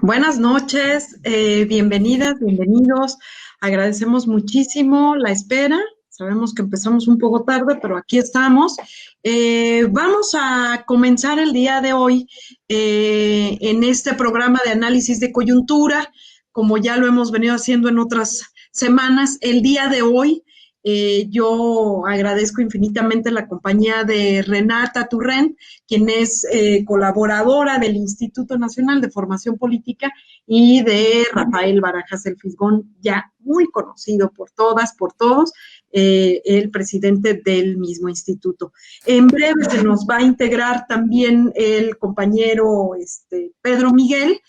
Buenas noches, bienvenidas, bienvenidos. Agradecemos muchísimo la espera. Sabemos que empezamos un poco tarde, pero aquí estamos. Vamos a comenzar el día de hoy en este programa de análisis de coyuntura, como ya lo hemos venido haciendo en otras semanas. El día de hoy yo agradezco infinitamente la compañía de Renata Turrent, quien es colaboradora del Instituto Nacional de Formación Política, y de Rafael Barajas el Fisgón, ya muy conocido por todas, por todos, el presidente del mismo instituto. En breve se nos va a integrar también el compañero Pedro Miguel,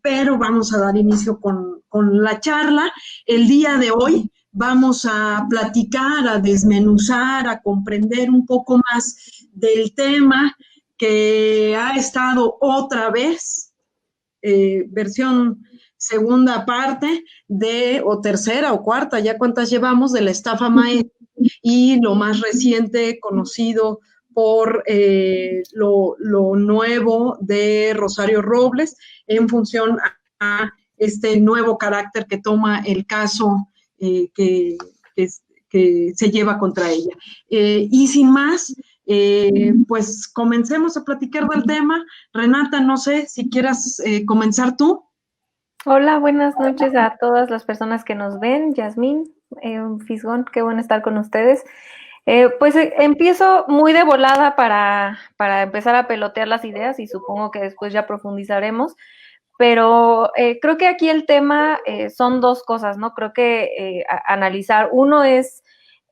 pero vamos a dar inicio con la charla. El día de hoy vamos a platicar, a desmenuzar, a comprender un poco más del tema que ha estado otra vez, versión segunda parte o tercera o cuarta, ya cuántas llevamos, de la estafa maestra, y lo más reciente conocido por lo nuevo de Rosario Robles en función a este nuevo carácter que toma el caso que, que, que se lleva contra ella. Y sin más, pues comencemos a platicar del tema. Renata, no sé si quieras comenzar tú. Hola, buenas noches a todas las personas que nos ven. Yasmín, Fisgón, qué bueno estar con ustedes. Empiezo muy de volada para empezar a pelotear las ideas y supongo que después ya profundizaremos. Pero creo que aquí el tema son dos cosas, ¿no? Creo que analizar. Uno es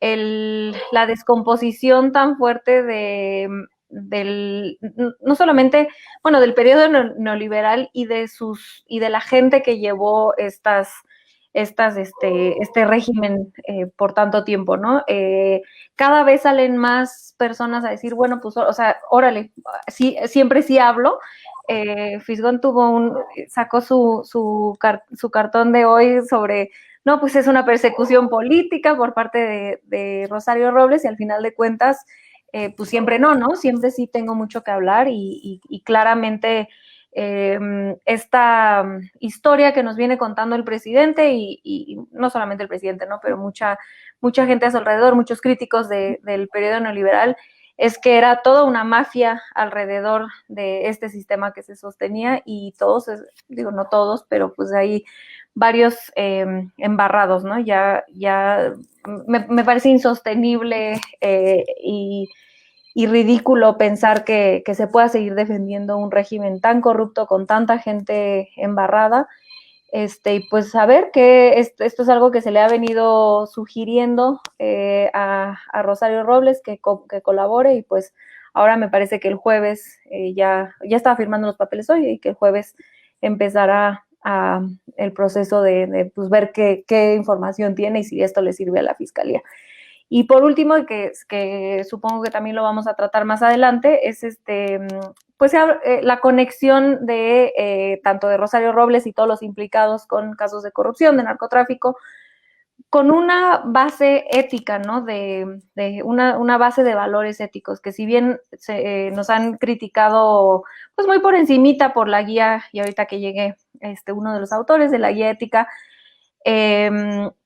la descomposición tan fuerte no solamente, bueno, del periodo neoliberal y de la gente que llevó este régimen por tanto tiempo, ¿no? Cada vez salen más personas a decir, bueno, pues, o sea, órale, sí, siempre sí hablo. Fisgón sacó su cartón de hoy sobre, no, pues es una persecución política por parte de Rosario Robles, y al final de cuentas, pues siempre no, siempre sí tengo mucho que hablar y claramente esta historia que nos viene contando el presidente y no solamente el presidente, ¿no? Pero mucha gente a su alrededor, muchos críticos del periodo neoliberal, es que era toda una mafia alrededor de este sistema que se sostenía, y todos, digo, no todos, pero pues hay varios embarrados, ¿no? Ya me parece insostenible y ridículo pensar que se pueda seguir defendiendo un régimen tan corrupto con tanta gente embarrada. Y pues saber que esto es algo que se le ha venido sugiriendo a Rosario Robles que colabore, y pues ahora me parece que el jueves ya estaba firmando los papeles hoy, y que el jueves empezará el proceso de pues ver qué información tiene y si esto le sirve a la fiscalía. Y por último, que supongo que también lo vamos a tratar más adelante, es pues la conexión de tanto de Rosario Robles y todos los implicados con casos de corrupción, de narcotráfico, con una base ética, ¿no? De una base de valores éticos, que si bien nos han criticado pues muy por encimita por la guía, y ahorita que llegue uno de los autores de la guía ética,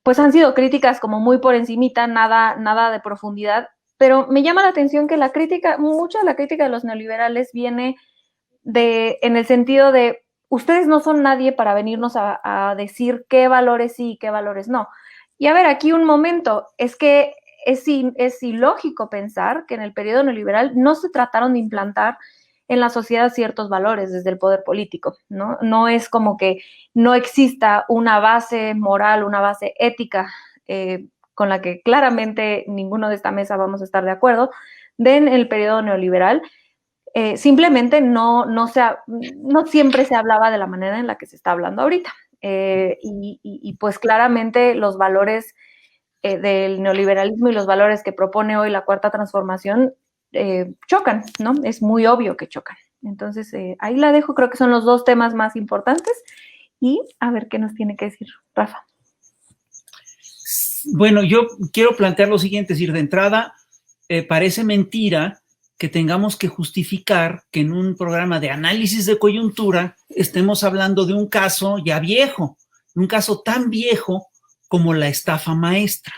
pues han sido críticas como muy por encimita, nada de profundidad. Pero me llama la atención que mucha de la crítica de los neoliberales viene en el sentido de, ustedes no son nadie para venirnos a decir qué valores sí y qué valores no. Y a ver, aquí un momento, es que es ilógico pensar que en el periodo neoliberal no se trataron de implantar en la sociedad ciertos valores desde el poder político, ¿no? No es como que no exista una base moral, una base ética con la que claramente ninguno de esta mesa vamos a estar de acuerdo, en el periodo neoliberal. Simplemente no siempre se hablaba de la manera en la que se está hablando ahorita. Y pues claramente los valores del neoliberalismo y los valores que propone hoy la Cuarta Transformación chocan, ¿no? Es muy obvio que chocan. Entonces, ahí la dejo, creo que son los dos temas más importantes, y a ver qué nos tiene que decir Rafa. Bueno, yo quiero plantear lo siguiente, es decir, de entrada, parece mentira que tengamos que justificar que en un programa de análisis de coyuntura estemos hablando de un caso ya viejo, un caso tan viejo como la estafa maestra.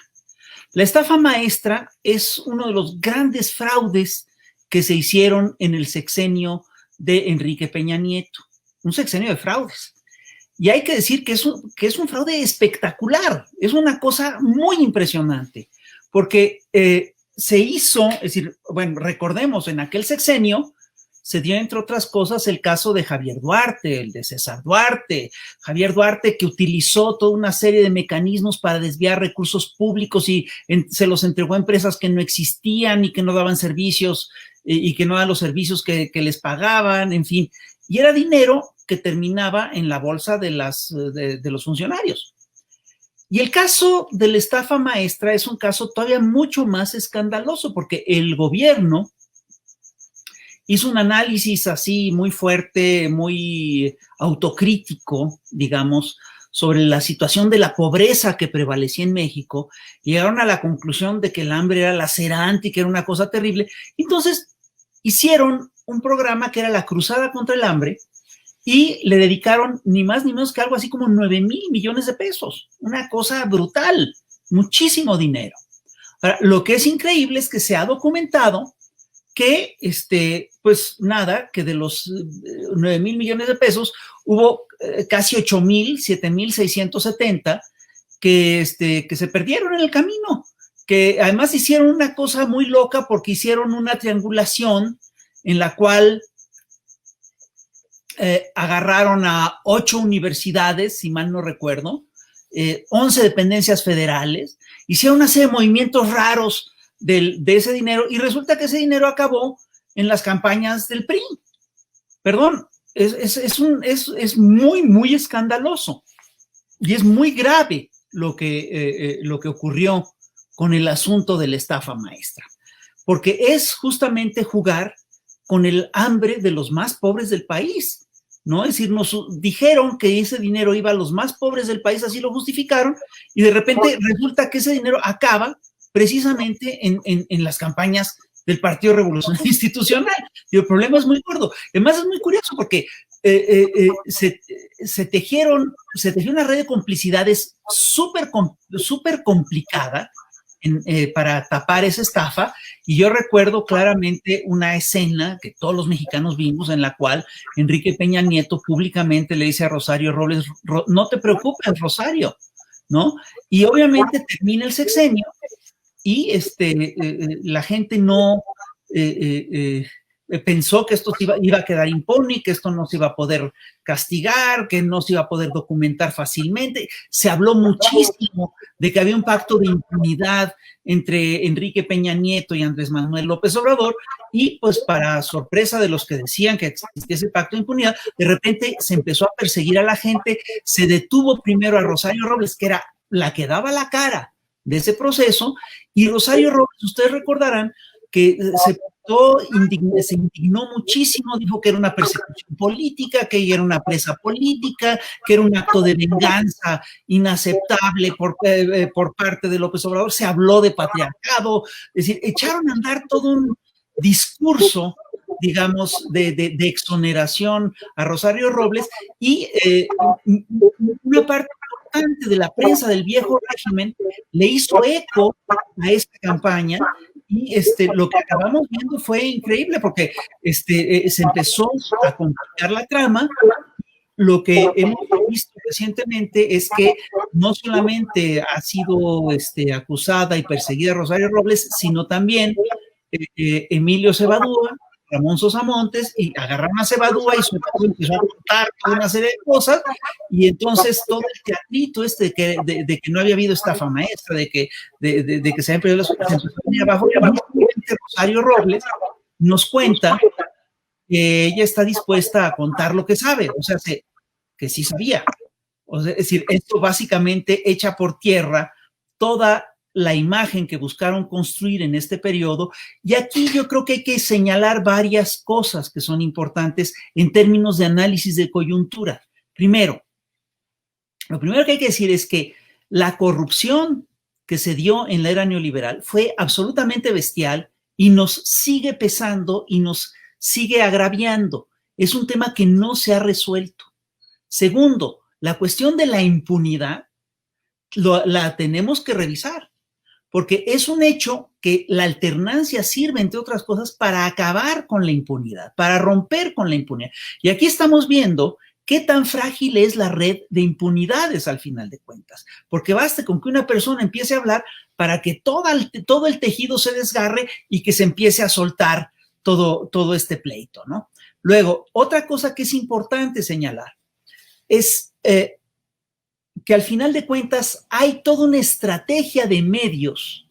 La estafa maestra es uno de los grandes fraudes que se hicieron en el sexenio de Enrique Peña Nieto, un sexenio de fraudes. Y hay que decir que es un fraude espectacular, es una cosa muy impresionante, porque se hizo, es decir, bueno, recordemos, en aquel sexenio se dio, entre otras cosas, el caso de Javier Duarte, el de César Duarte. Javier Duarte, que utilizó toda una serie de mecanismos para desviar recursos públicos y se los entregó a empresas que no existían y que no daban servicios y que no daban los servicios que les pagaban, en fin. Y era dinero que terminaba en la bolsa de los funcionarios. Y el caso de la estafa maestra es un caso todavía mucho más escandaloso, porque el gobierno hizo un análisis así muy fuerte, muy autocrítico, digamos, sobre la situación de la pobreza que prevalecía en México. Llegaron a la conclusión de que el hambre era lacerante y que era una cosa terrible. Entonces hicieron un programa que era la Cruzada contra el Hambre y le dedicaron ni más ni menos que algo así como 9,000 millones de pesos. Una cosa brutal, muchísimo dinero. Ahora, lo que es increíble es que se ha documentado que, pues nada, que de los 9,000 millones de pesos hubo casi 8,000, 7,670 que se perdieron en el camino, que además hicieron una cosa muy loca porque hicieron una triangulación en la cual agarraron a 8 universidades, si mal no recuerdo, 11 dependencias federales, hicieron una serie de movimientos raros de ese dinero y resulta que ese dinero acabó en las campañas del PRI. Perdón, es muy, muy escandaloso y es muy grave lo que ocurrió con el asunto de la estafa maestra, porque es justamente jugar con el hambre de los más pobres del país, ¿no? Es decir, nos dijeron que ese dinero iba a los más pobres del país, así lo justificaron, y de repente resulta que ese dinero acaba precisamente en las campañas del Partido Revolucionario Institucional. Y el problema es muy gordo. Además, es muy curioso porque se tejió una red de complicidades súper complicada para tapar esa estafa. Y yo recuerdo claramente una escena que todos los mexicanos vimos en la cual Enrique Peña Nieto públicamente le dice a Rosario Robles, no te preocupes, Rosario, ¿no? Y obviamente termina el sexenio y la gente no pensó que esto iba a quedar impune, que esto no se iba a poder castigar, que no se iba a poder documentar fácilmente. Se habló muchísimo de que había un pacto de impunidad entre Enrique Peña Nieto y Andrés Manuel López Obrador, y pues para sorpresa de los que decían que existía ese pacto de impunidad, de repente se empezó a perseguir a la gente, se detuvo primero a Rosario Robles, que era la que daba la cara de ese proceso, y Rosario Robles, ustedes recordarán que se indignó muchísimo, dijo que era una persecución política, que ella era una presa política, que era un acto de venganza inaceptable por parte de López Obrador. Se habló de patriarcado, es decir, echaron a andar todo un discurso, digamos, de exoneración a Rosario Robles, y una parte importante de la prensa del viejo régimen le hizo eco a esta campaña. Y lo que acabamos viendo fue increíble porque se empezó a complicar la trama. Lo que hemos visto recientemente es que no solamente ha sido acusada y perseguida Rosario Robles, sino también Emilio Cebadúa, Ramón Sosa Montes, y agarraron a Cebadúa y su esposo empezó a contar toda una serie de cosas, y entonces todo el teatrito de que no había habido estafa maestra, de que se habían perdido las cosas, empezó a venir abajo. Y Rosario Robles nos cuenta que ella está dispuesta a contar lo que sabe, o sea, que sí sabía. O sea, es decir, esto básicamente echa por tierra toda la imagen que buscaron construir en este periodo. Y aquí yo creo que hay que señalar varias cosas que son importantes en términos de análisis de coyuntura. Primero, lo primero que hay que decir es que la corrupción que se dio en la era neoliberal fue absolutamente bestial y nos sigue pesando y nos sigue agraviando. Es un tema que no se ha resuelto. Segundo, la cuestión de la impunidad la tenemos que revisar, porque es un hecho que la alternancia sirve, entre otras cosas, para acabar con la impunidad, para romper con la impunidad. Y aquí estamos viendo qué tan frágil es la red de impunidades al final de cuentas, porque basta con que una persona empiece a hablar para que todo el tejido se desgarre y que se empiece a soltar todo este pleito, ¿no? Luego, otra cosa que es importante señalar es que al final de cuentas hay toda una estrategia de medios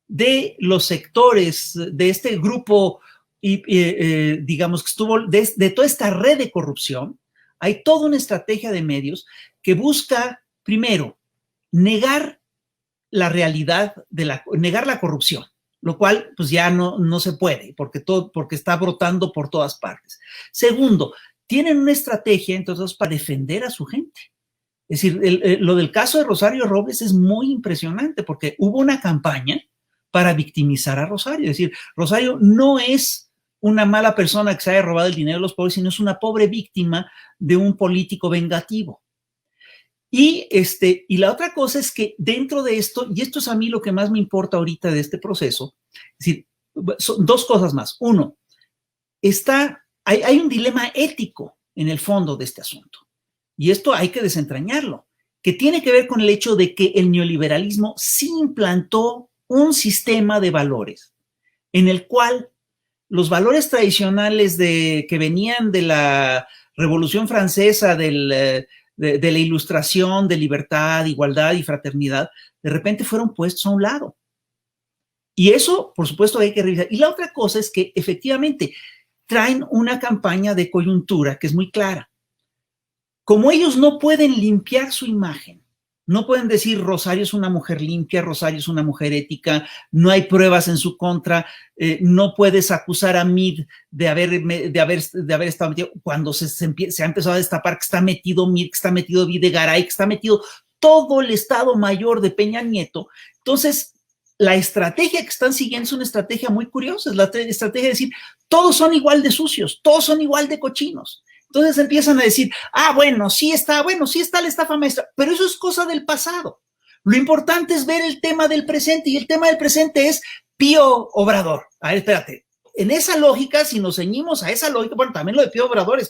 de los sectores de este grupo, digamos, que estuvo de toda esta red de corrupción. Hay toda una estrategia de medios que busca, primero, negar la realidad, negar la corrupción, lo cual pues ya no se puede, porque está brotando por todas partes. Segundo, tienen una estrategia, entonces, para defender a su gente. Es decir, lo del caso de Rosario Robles es muy impresionante, porque hubo una campaña para victimizar a Rosario. Es decir, Rosario no es una mala persona que se haya robado el dinero de los pobres, sino es una pobre víctima de un político vengativo. Y la otra cosa es que dentro de esto, y esto es a mí lo que más me importa ahorita de este proceso, es decir, son dos cosas más. Uno, hay un dilema ético en el fondo de este asunto, y esto hay que desentrañarlo, que tiene que ver con el hecho de que el neoliberalismo sí implantó un sistema de valores en el cual los valores tradicionales que venían de la Revolución Francesa, de la Ilustración, de libertad, igualdad y fraternidad, de repente fueron puestos a un lado. Y eso, por supuesto, hay que revisar. Y la otra cosa es que efectivamente traen una campaña de coyuntura que es muy clara. Como ellos no pueden limpiar su imagen, no pueden decir Rosario es una mujer limpia, Rosario es una mujer ética, no hay pruebas en su contra, no puedes acusar a Mid de haber estado metido, cuando se ha empezado a destapar que está metido Mid, que está metido Videgaray, que está metido todo el Estado Mayor de Peña Nieto. Entonces, la estrategia que están siguiendo es una estrategia muy curiosa, es la estrategia de decir, todos son igual de sucios, todos son igual de cochinos. Entonces empiezan a decir, bueno, sí está la estafa maestra, pero eso es cosa del pasado. Lo importante es ver el tema del presente, y el tema del presente es Pío Obrador. A ver, espérate, en esa lógica, si nos ceñimos a esa lógica, bueno, también lo de Pío Obrador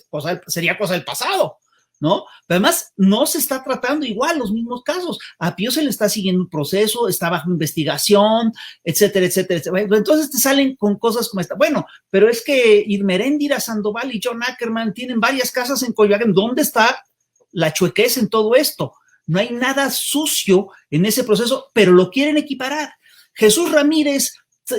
sería cosa del pasado, ¿no? Pero además no se está tratando igual los mismos casos. A Pío se le está siguiendo un proceso, está bajo investigación, etcétera, etcétera, etcétera. Entonces te salen con cosas como esta. Bueno, pero es que Irmeréndira Sandoval y John Ackerman tienen varias casas en Coyoacán. ¿Dónde está la chuequez en todo esto? No hay nada sucio en ese proceso, pero lo quieren equiparar. Jesús Ramírez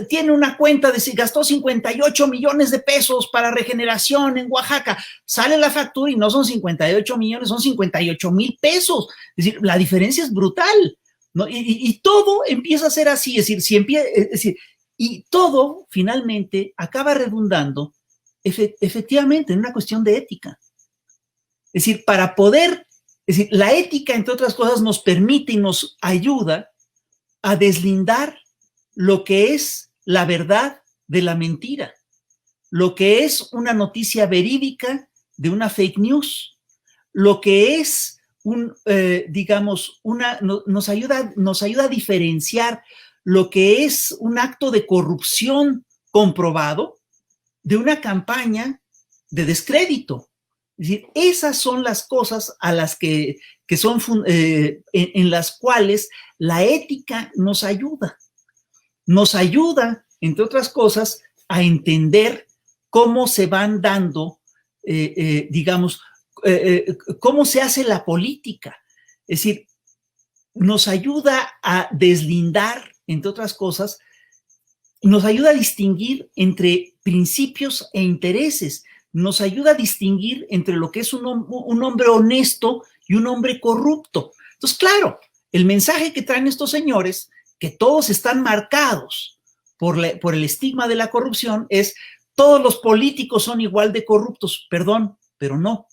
tiene una cuenta de si gastó 58 millones de pesos para regeneración en Oaxaca. Sale la factura y no son 58 millones, son 58,000 pesos. Es decir, la diferencia es brutal, ¿no? Y todo empieza a ser así, es decir, y todo finalmente acaba redundando efectivamente en una cuestión de ética. Es decir, la ética, entre otras cosas, nos permite y nos ayuda a deslindar lo que es la verdad de la mentira, lo que es una noticia verídica de una fake news, lo que es nos ayuda a diferenciar lo que es un acto de corrupción comprobado de una campaña de descrédito. Es decir, esas son las cosas a las que son en las cuales la ética nos ayuda. Nos ayuda, entre otras cosas, a entender cómo se van dando, cómo se hace la política. Es decir, nos ayuda a deslindar, entre otras cosas, nos ayuda a distinguir entre principios e intereses, nos ayuda a distinguir entre lo que es un hombre honesto y un hombre corrupto. Entonces, claro, el mensaje que traen estos señores, que todos están marcados por el estigma de la corrupción, es todos los políticos son igual de corruptos. Perdón, pero no.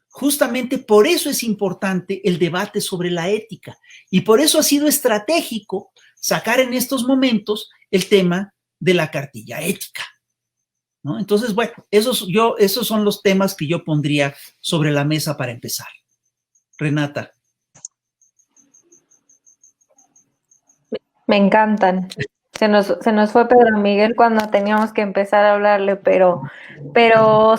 Justamente por eso es importante el debate sobre la ética, y por eso ha sido estratégico sacar en estos momentos el tema de la cartilla ética, ¿no? Entonces, bueno, esos son los temas que yo pondría sobre la mesa para empezar. Renata. Me encantan. Se nos fue Pedro Miguel cuando teníamos que empezar a hablarle, pero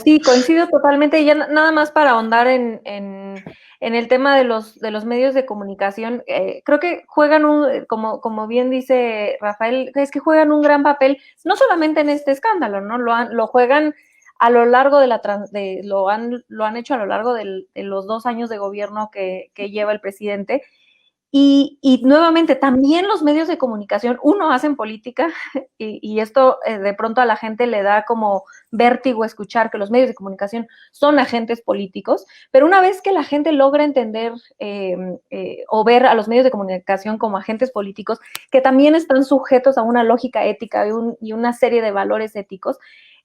sí, coincido totalmente. Y ya nada más para ahondar en el tema de los medios de comunicación, creo que juegan como bien dice Rafael, es que juegan un gran papel, no solamente en este escándalo, ¿no? Lo juegan a lo largo lo han hecho a lo largo de los 2 años de gobierno que lleva el presidente. Y nuevamente, también los medios de comunicación, hacen política y esto de pronto a la gente le da como vértigo escuchar que los medios de comunicación son agentes políticos, pero una vez que la gente logra entender o ver a los medios de comunicación como agentes políticos, que también están sujetos a una lógica ética y una serie de valores éticos,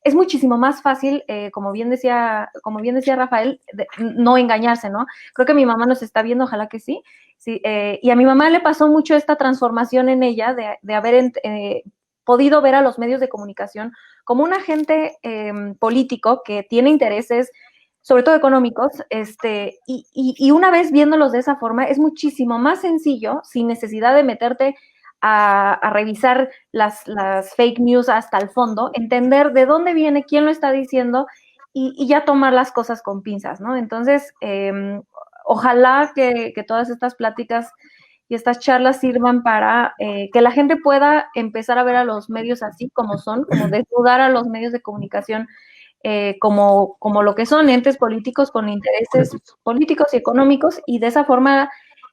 es muchísimo más fácil, como bien decía Rafael, no engañarse, ¿no? Creo que mi mamá nos está viendo, ojalá que sí. Sí, y a mi mamá le pasó mucho esta transformación en ella de haber podido ver a los medios de comunicación como un agente político que tiene intereses, sobre todo económicos, y una vez viéndolos de esa forma, es muchísimo más sencillo, sin necesidad de meterte a revisar las fake news hasta el fondo, entender de dónde viene, quién lo está diciendo, y ya tomar las cosas con pinzas, ¿no? Entonces, ojalá que todas estas pláticas y estas charlas sirvan para que la gente pueda empezar a ver a los medios así como son, como desnudar a los medios de comunicación como lo que son, entes políticos con intereses políticos y económicos, y de esa forma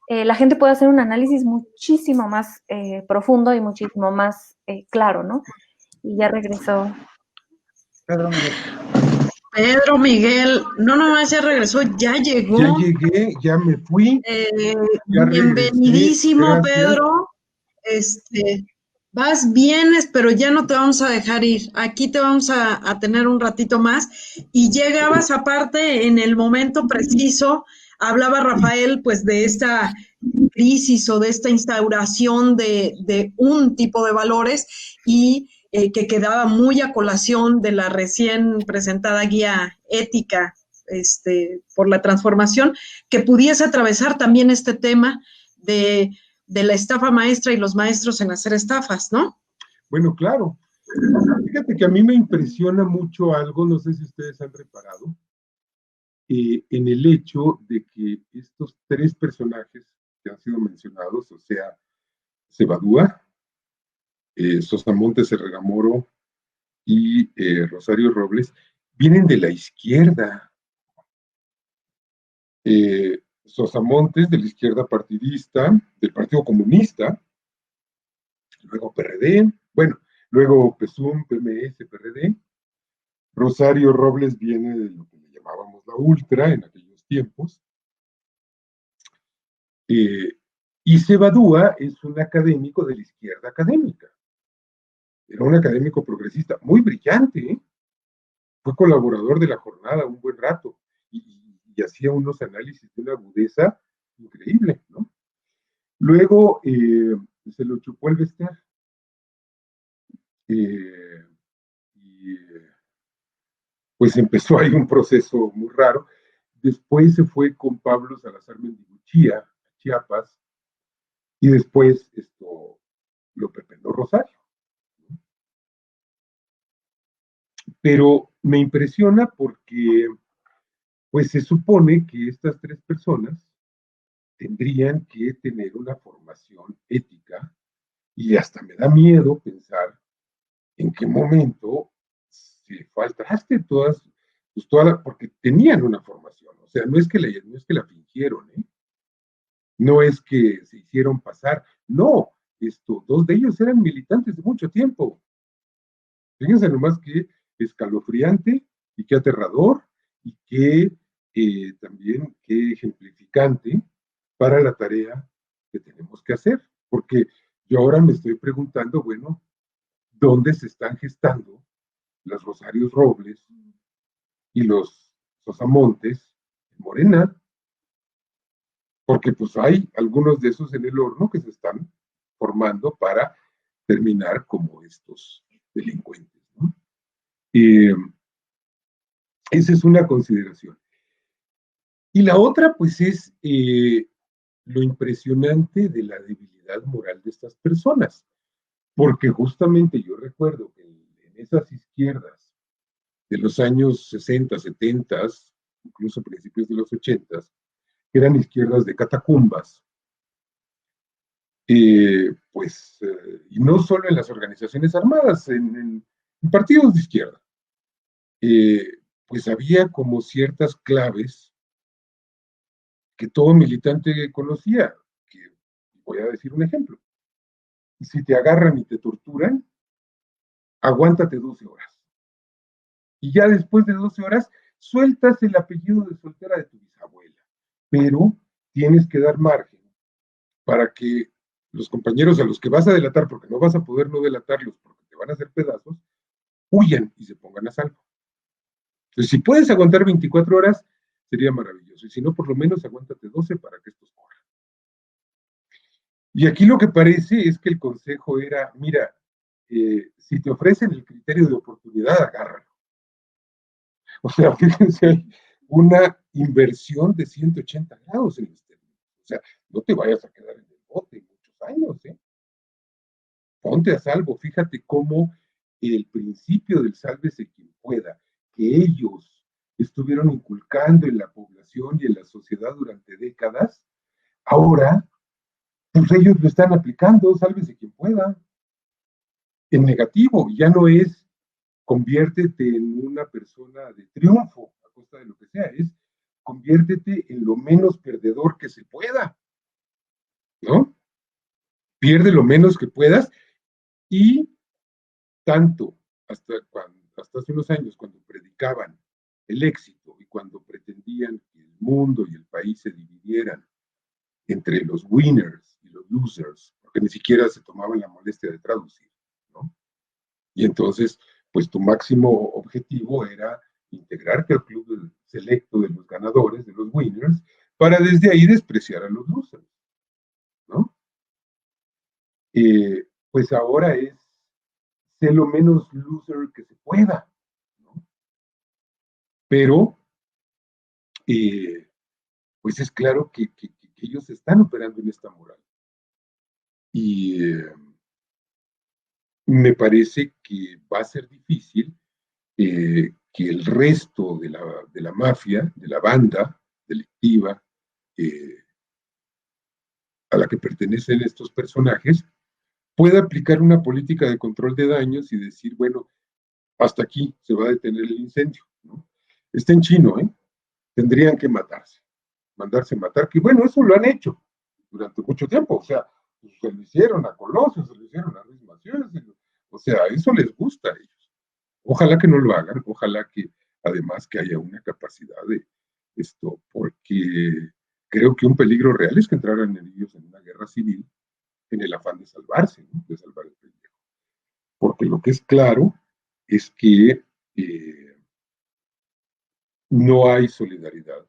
la gente puede hacer un análisis muchísimo más profundo y muchísimo más claro, ¿no? Y ya regresó. Pedro Miguel, no nomás ya regresó, ya llegó. Ya llegué, ya me fui. Ya bienvenidísimo, regresé, Pedro. Vas, vienes, pero ya no te vamos a dejar ir. Aquí te vamos a tener un ratito más. Y llegabas aparte en el momento preciso. Hablaba Rafael, pues, de esta crisis o de esta instauración de un tipo de valores y que quedaba muy a colación de la recién presentada guía ética por la transformación, que pudiese atravesar también este tema de la estafa maestra y los maestros en hacer estafas, ¿no? Bueno, claro. Fíjate que a mí me impresiona mucho algo, no sé si ustedes han reparado, en el hecho de que estos 3 personajes que han sido mencionados, o sea, Cebadúa, Sosamontes Herrera Moro y Rosario Robles, vienen de la izquierda. Sosamontes de la izquierda partidista, del Partido Comunista, luego PRD, bueno, luego PSUM, PMS, PRD. Rosario Robles viene de lo que le llamábamos la ultra en aquellos tiempos. Y Cebadúa es un académico de la izquierda académica. Era un académico progresista, muy brillante, ¿eh? Fue colaborador de La Jornada un buen rato y hacía unos análisis de una agudeza increíble, ¿no? Luego se lo chupó el Bester. Pues empezó ahí un proceso muy raro. Después se fue con Pablo Salazar Mendiguchía a Chiapas y después lo perpetró Rosario. Pero me impresiona porque pues se supone que estas 3 personas tendrían que tener una formación ética y hasta me da miedo pensar en qué momento se fue al traste porque tenían una formación, o sea, no es que la fingieron, ¿eh? No es que se hicieron pasar, no, 2 de ellos eran militantes de mucho tiempo. Fíjense nomás qué escalofriante y qué aterrador y qué también qué ejemplificante para la tarea que tenemos que hacer, porque yo ahora me estoy preguntando, bueno, ¿dónde se están gestando las Rosarios Robles y los Sosamontes en Morena? Porque pues hay algunos de esos en el horno que se están formando para terminar como estos delincuentes, ¿no? Esa es una consideración. Y la otra, pues, es lo impresionante de la debilidad moral de estas personas, porque justamente yo recuerdo que en esas izquierdas de los años 60, 70, incluso principios de los 80, eran izquierdas de catacumbas, pues, y no solo en las organizaciones armadas, en partidos de izquierda, pues había como ciertas claves que todo militante conocía, que voy a decir un ejemplo. Si te agarran y te torturan, aguántate 12 horas. Y ya después de 12 horas, sueltas el apellido de soltera de tu bisabuela. Pero tienes que dar margen para que los compañeros a los que vas a delatar, porque no vas a poder no delatarlos porque te van a hacer pedazos, huyan y se pongan a salvo. Entonces, si puedes aguantar 24 horas, sería maravilloso. Y si no, por lo menos aguántate 12 para que estos corran. Y aquí lo que parece es que el consejo era, mira, si te ofrecen el criterio de oportunidad, agárralo. O sea, fíjense, hay una inversión de 180 grados en este tema. O sea, no te vayas a quedar en el bote muchos años, ¿eh? Ponte a salvo. Fíjate cómo el principio del sálvese quien pueda, que ellos estuvieron inculcando en la población y en la sociedad durante décadas, ahora, pues ellos lo están aplicando, sálvese quien pueda. En negativo, ya no es conviértete en una persona de triunfo a costa de lo que sea, es conviértete en lo menos perdedor que se pueda, ¿no? Pierde lo menos que puedas y tanto hasta hace unos años cuando predicaban el éxito y cuando pretendían que el mundo y el país se dividieran entre los winners y los losers, porque ni siquiera se tomaban la molestia de traducir, ¿no? Y entonces, pues tu máximo objetivo era integrarte al club selecto de los ganadores, de los winners, para desde ahí despreciar a los losers, ¿no? Pues ahora es ser lo menos loser que se pueda, ¿no? Pero, pues es claro que ellos están operando en esta moral. Y me parece que va a ser difícil que el resto de la mafia, de la banda delictiva a la que pertenecen estos personajes, pueda aplicar una política de control de daños y decir, bueno, hasta aquí se va a detener el incendio, ¿no? Está en chino, ¿eh? Tendrían que mandarse matar, que bueno, eso lo han hecho durante mucho tiempo, o sea, se lo hicieron a Colosio, se lo hicieron a Luis Macías, o sea, eso les gusta a ellos. Ojalá que no lo hagan, ojalá que además que haya una capacidad de esto, porque creo que un peligro real es que entraran ellos en una guerra civil en el afán de salvarse, ¿no? De salvar el pellejo. Porque lo que es claro es que no hay solidaridad.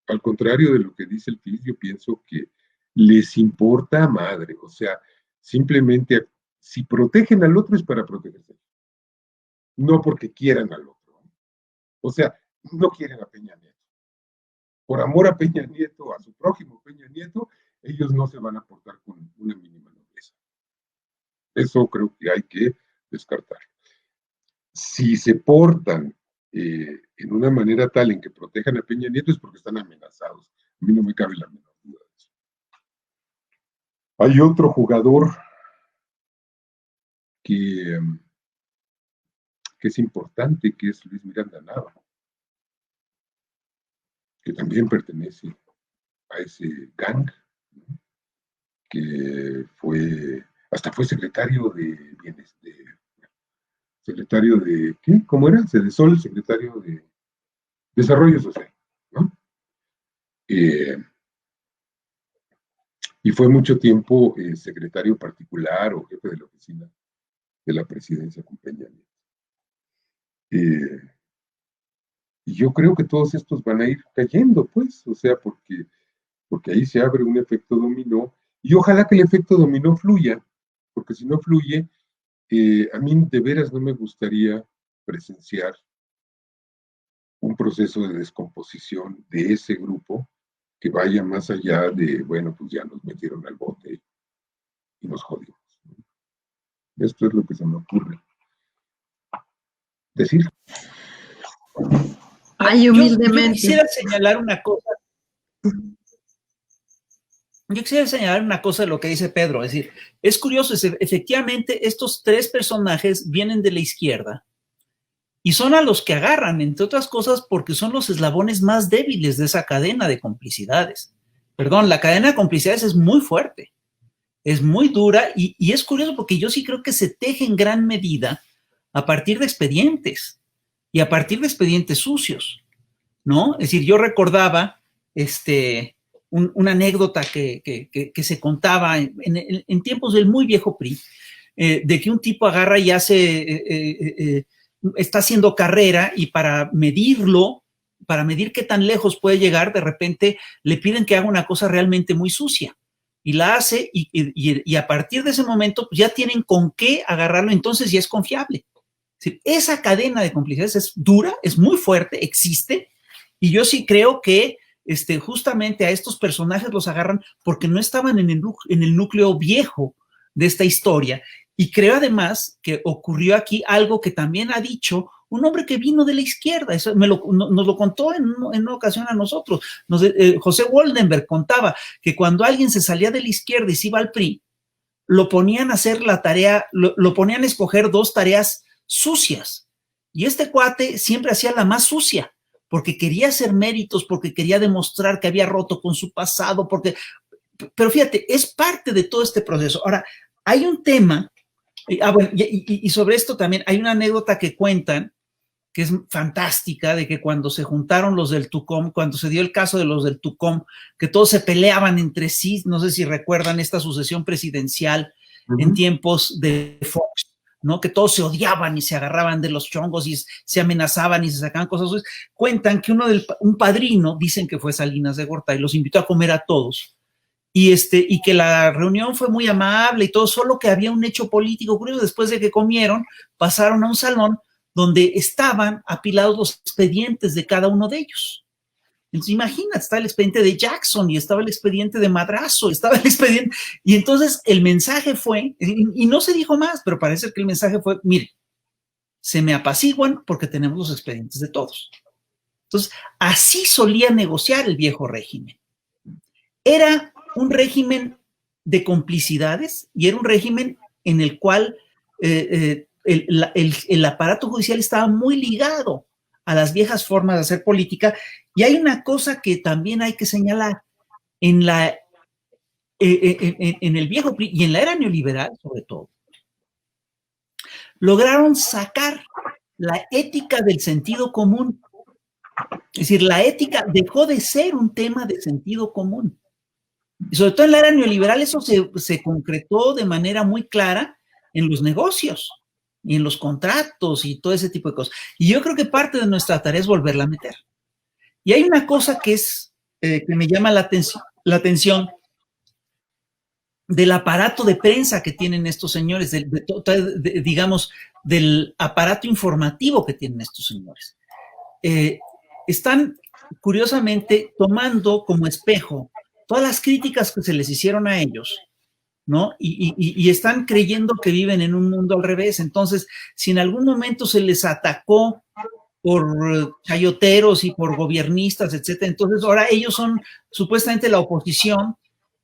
Al contrario de lo que dice el FIS, yo pienso que les importa a madre, o sea, simplemente si protegen al otro es para protegerse, no porque quieran al otro. O sea, no quieren a Peña Nieto. Por amor a Peña Nieto, a su prójimo Peña Nieto, ellos no se van a portar con una mínima nobleza. Eso creo que hay que descartar. Si se portan en una manera tal en que protejan a Peña Nieto es porque están amenazados. A mí no me cabe la menor duda de eso. Hay otro jugador que es importante, que es Luis Miranda Nava, que también pertenece a ese gang, ¿no? Que hasta fue secretario de bienestar, secretario de, ¿qué? ¿Cómo era? Sedesol, secretario de Desarrollo Social, ¿no? Y fue mucho tiempo secretario particular o jefe de la oficina de la presidencia con Peña Nieto. Y yo creo que todos estos van a ir cayendo, pues, o sea, porque ahí se abre un efecto dominó, y ojalá que el efecto dominó fluya, porque si no fluye, A mí de veras no me gustaría presenciar un proceso de descomposición de ese grupo que vaya más allá de, bueno, pues ya nos metieron al bote y nos jodimos. Esto es lo que se me ocurre decir. Ay, humildemente. Yo quisiera señalar una cosa. Yo quisiera señalar una cosa de lo que dice Pedro. Es decir, es curioso, efectivamente, estos tres personajes vienen de la izquierda y son a los que agarran, entre otras cosas, porque son los eslabones más débiles de esa cadena de complicidades. Perdón, la cadena de complicidades es muy fuerte, es muy dura y es curioso porque yo sí creo que se teje en gran medida a partir de expedientes y a partir de expedientes sucios, ¿no? Es decir, yo recordaba una anécdota que se contaba en tiempos del muy viejo PRI, de que un tipo agarra y está haciendo carrera y para medir qué tan lejos puede llegar, de repente le piden que haga una cosa realmente muy sucia y la hace y a partir de ese momento pues ya tienen con qué agarrarlo, entonces ya es confiable. Es decir, esa cadena de complicidades es dura, es muy fuerte, existe, y yo sí creo que justamente a estos personajes los agarran porque no estaban en el núcleo viejo de esta historia. Y creo además que ocurrió aquí algo que también ha dicho un hombre que vino de la izquierda. Eso nos lo contó en una ocasión a nosotros. José Woldenberg contaba que cuando alguien se salía de la izquierda y se iba al PRI, lo ponían a hacer la tarea, lo ponían a escoger dos tareas sucias. Y este cuate siempre hacía la más sucia, porque quería hacer méritos, porque quería demostrar que había roto con su pasado, pero fíjate, es parte de todo este proceso. Ahora, hay un tema, bueno, y sobre esto también hay una anécdota que cuentan, que es fantástica, de que cuando se juntaron los del TUCOM, cuando se dio el caso de los del TUCOM, que todos se peleaban entre sí, no sé si recuerdan esta sucesión presidencial en tiempos de Fox, ¿no? Que todos se odiaban y se agarraban de los chongos y se amenazaban y se sacaban cosas. Cuentan que un padrino, dicen que fue Salinas de Gortari, los invitó a comer a todos. Y que la reunión fue muy amable y todo, solo que había un hecho político curioso. Después de que comieron, pasaron a un salón donde estaban apilados los expedientes de cada uno de ellos. Entonces, imagínate, estaba el expediente de Jackson y estaba el expediente de Madrazo, estaba el expediente. Y entonces el mensaje fue, y no se dijo más, pero parece que el mensaje fue, mire, se me apaciguan porque tenemos los expedientes de todos. Entonces, así solía negociar el viejo régimen. Era un régimen de complicidades y era un régimen en el cual el aparato judicial estaba muy ligado a las viejas formas de hacer política. Y hay una cosa que también hay que señalar. En el viejo PRI y en la era neoliberal, sobre todo, lograron sacar la ética del sentido común. Es decir, la ética dejó de ser un tema de sentido común. Y sobre todo en la era neoliberal eso se concretó de manera muy clara en los negocios y en los contratos y todo ese tipo de cosas. Y yo creo que parte de nuestra tarea es volverla a meter. Y hay una cosa que me llama la atención del aparato de prensa que tienen estos señores, digamos, del aparato informativo que tienen estos señores. Están, curiosamente, tomando como espejo todas las críticas que se les hicieron a ellos, ¿no? Y están creyendo que viven en un mundo al revés. Entonces, si en algún momento se les atacó por chayoteros y por gobiernistas, etcétera, entonces ahora ellos son supuestamente la oposición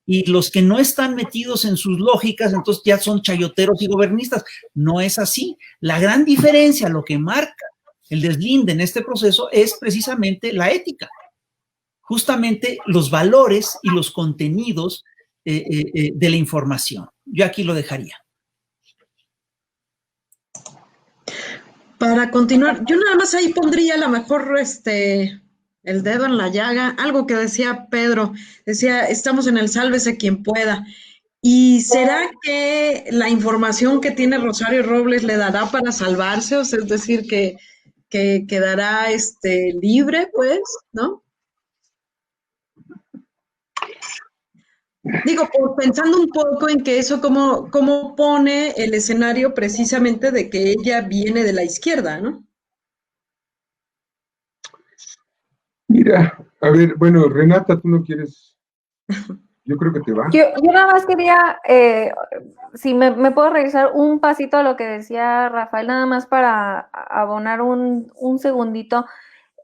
y los que no están metidos en sus lógicas, entonces ya son chayoteros y gobernistas. No es así. La gran diferencia, lo que marca el deslinde en este proceso es precisamente la ética. Justamente los valores y los contenidos de la información. Yo aquí lo dejaría. Para continuar, yo nada más ahí pondría a lo mejor el dedo en la llaga, algo que decía Pedro, decía, estamos en el sálvese quien pueda. ¿Y será que la información que tiene Rosario Robles le dará para salvarse? O sea, es decir, que quedará libre, pues, ¿no? Digo, pensando un poco en que eso cómo pone el escenario precisamente de que ella viene de la izquierda, ¿no? Mira, a ver, bueno, Renata, tú no quieres, yo creo que te va. Yo nada más quería, si me puedo regresar un pasito a lo que decía Rafael, nada más para abonar un segundito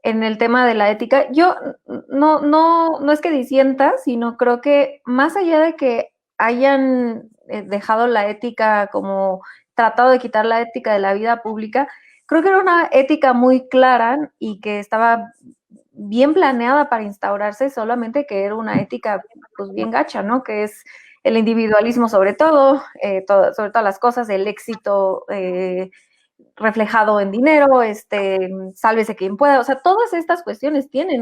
en el tema de la ética. Yo no es que disienta, sino creo que más allá de que hayan dejado la ética, como tratado de quitar la ética de la vida pública, creo que era una ética muy clara y que estaba bien planeada para instaurarse, solamente que era una ética pues bien gacha, ¿no? Que es el individualismo sobre todo, sobre todas las cosas, el éxito reflejado en dinero, sálvese quien pueda, o sea, todas estas cuestiones tienen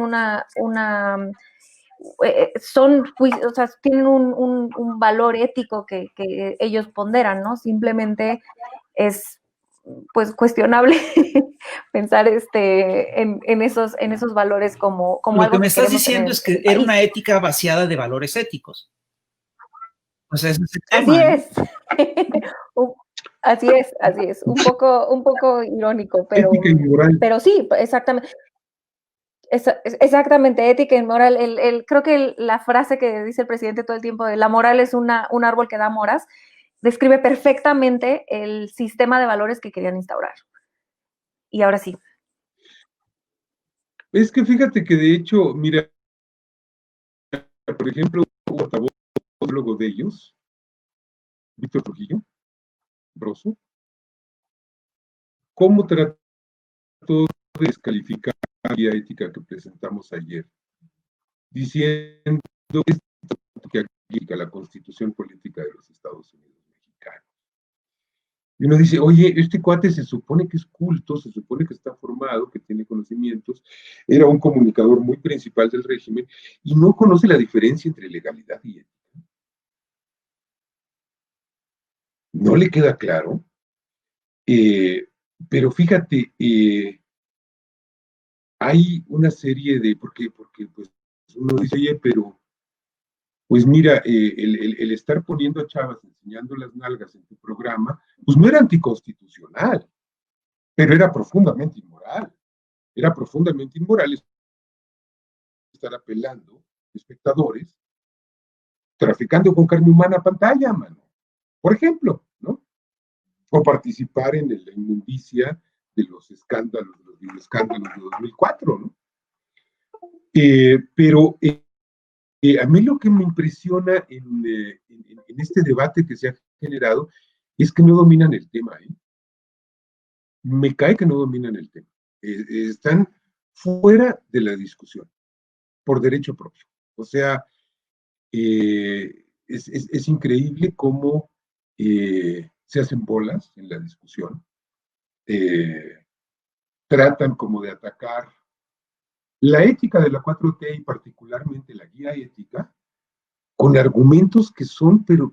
son, o sea, tienen un valor ético que ellos ponderan, ¿no? Simplemente es pues cuestionable pensar en esos valores como Lo que algo me que estás queremos tener diciendo en es el que era país. una ética vaciada de valores éticos. O sea, ese es el Así tema, ¿no? es. Así es. Un poco irónico, Ética y moral. pero sí, exactamente. Exactamente, ética y moral. Creo que la frase que dice el presidente todo el tiempo de la moral es un árbol que da moras, describe perfectamente el sistema de valores que querían instaurar. Y ahora sí. Es que fíjate que de hecho, mira, por ejemplo, un portavoz de ellos, Víctor Trujillo, Broso, ¿cómo trató de descalificar la guía ética que presentamos ayer? Diciendo que aplica la Constitución Política de los Estados Unidos Mexicanos. Y uno dice, oye, este cuate se supone que es culto, se supone que está formado, que tiene conocimientos, era un comunicador muy principal del régimen y no conoce la diferencia entre legalidad y ética. No le queda claro, pero fíjate, hay una serie de, porque pues uno dice, oye, pero pues mira, el estar poniendo a chavas enseñando las nalgas en tu programa, pues no era anticonstitucional, pero era profundamente inmoral. Era profundamente inmoral estar apelando espectadores, traficando con carne humana a pantalla, mano. Por ejemplo, ¿no? O participar en la inmundicia de los escándalos, de los videoescándalos de 2004, ¿no? Pero a mí lo que me impresiona en este debate que se ha generado es que no dominan el tema, ¿eh? Me cae que no dominan el tema. Están fuera de la discusión, por derecho propio. O sea, es increíble cómo se hacen bolas en la discusión, tratan como de atacar la ética de la 4T y particularmente la guía ética, con argumentos que son, pero,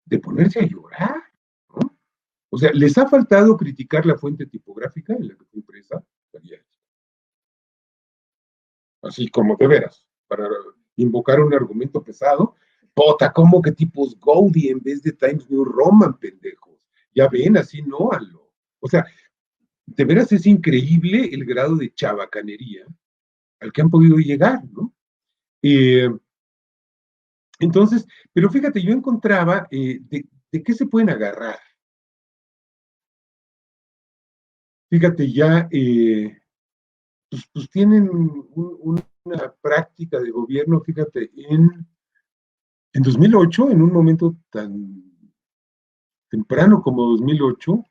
de ponerse a llorar, ¿no? O sea, les ha faltado criticar la fuente tipográfica en la que fue impresa la guía ética. Así como de veras, para invocar un argumento pesado, pota, ¿cómo que tipos Gaudí en vez de Times New Roman, pendejos? Ya ven, así no, Alo. O sea, de veras es increíble el grado de chabacanería al que han podido llegar, ¿no? Entonces, pero fíjate, yo encontraba de qué se pueden agarrar. Fíjate, ya pues tienen una práctica de gobierno, fíjate, en 2008, en un momento tan temprano como 2008,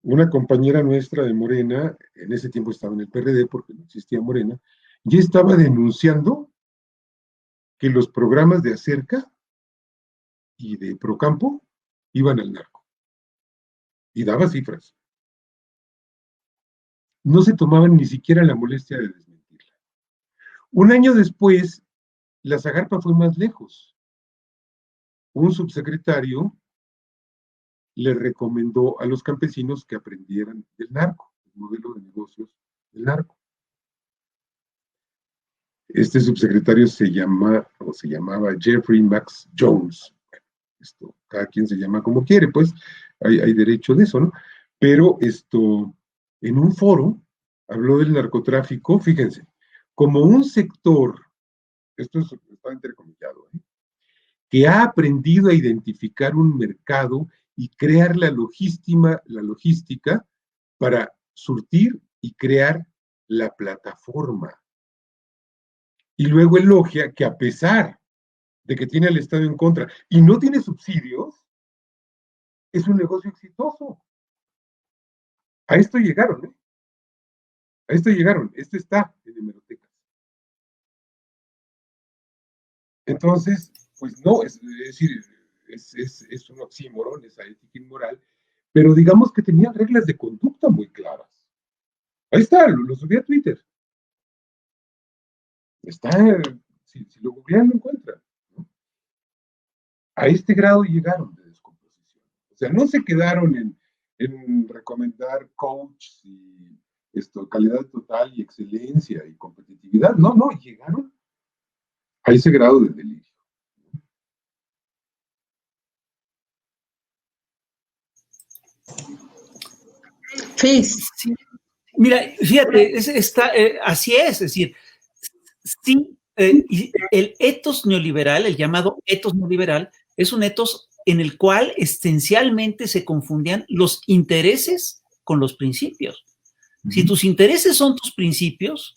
una compañera nuestra de Morena, en ese tiempo estaba en el PRD porque no existía Morena, ya estaba denunciando que los programas de Acerca y de Procampo iban al narco. Y daba cifras. No se tomaban ni siquiera la molestia de desmentirla. Un año después, la Zagarpa fue más lejos. Un subsecretario le recomendó a los campesinos que aprendieran del narco, el modelo de negocios del narco. Este subsecretario se llamaba Jeffrey Max Jones. Cada quien se llama como quiere, pues hay derecho de eso, ¿no? Pero en un foro habló del narcotráfico, fíjense, como un sector, esto está entrecomillado, que ha aprendido a identificar un mercado y crear la logística para surtir y crear la plataforma. Y luego elogia que a pesar de que tiene al Estado en contra y no tiene subsidios, es un negocio exitoso. A esto llegaron, ¿eh? A esto llegaron. Esto está en hemerotecas. Entonces, pues no, es decir, es un oxímoron, esa ética inmoral, pero digamos que tenían reglas de conducta muy claras. Ahí está, lo subí a Twitter. Está, si lo googlean lo encuentran, ¿no? A este grado llegaron de descomposición. O sea, no se quedaron en recomendar coach y calidad total y excelencia y competitividad. No, llegaron a ese grado de delirio. Sí. Mira, fíjate, así es decir, sí, el etos neoliberal, el llamado etos neoliberal, es un etos en el cual esencialmente se confundían los intereses con los principios. Si tus intereses son tus principios,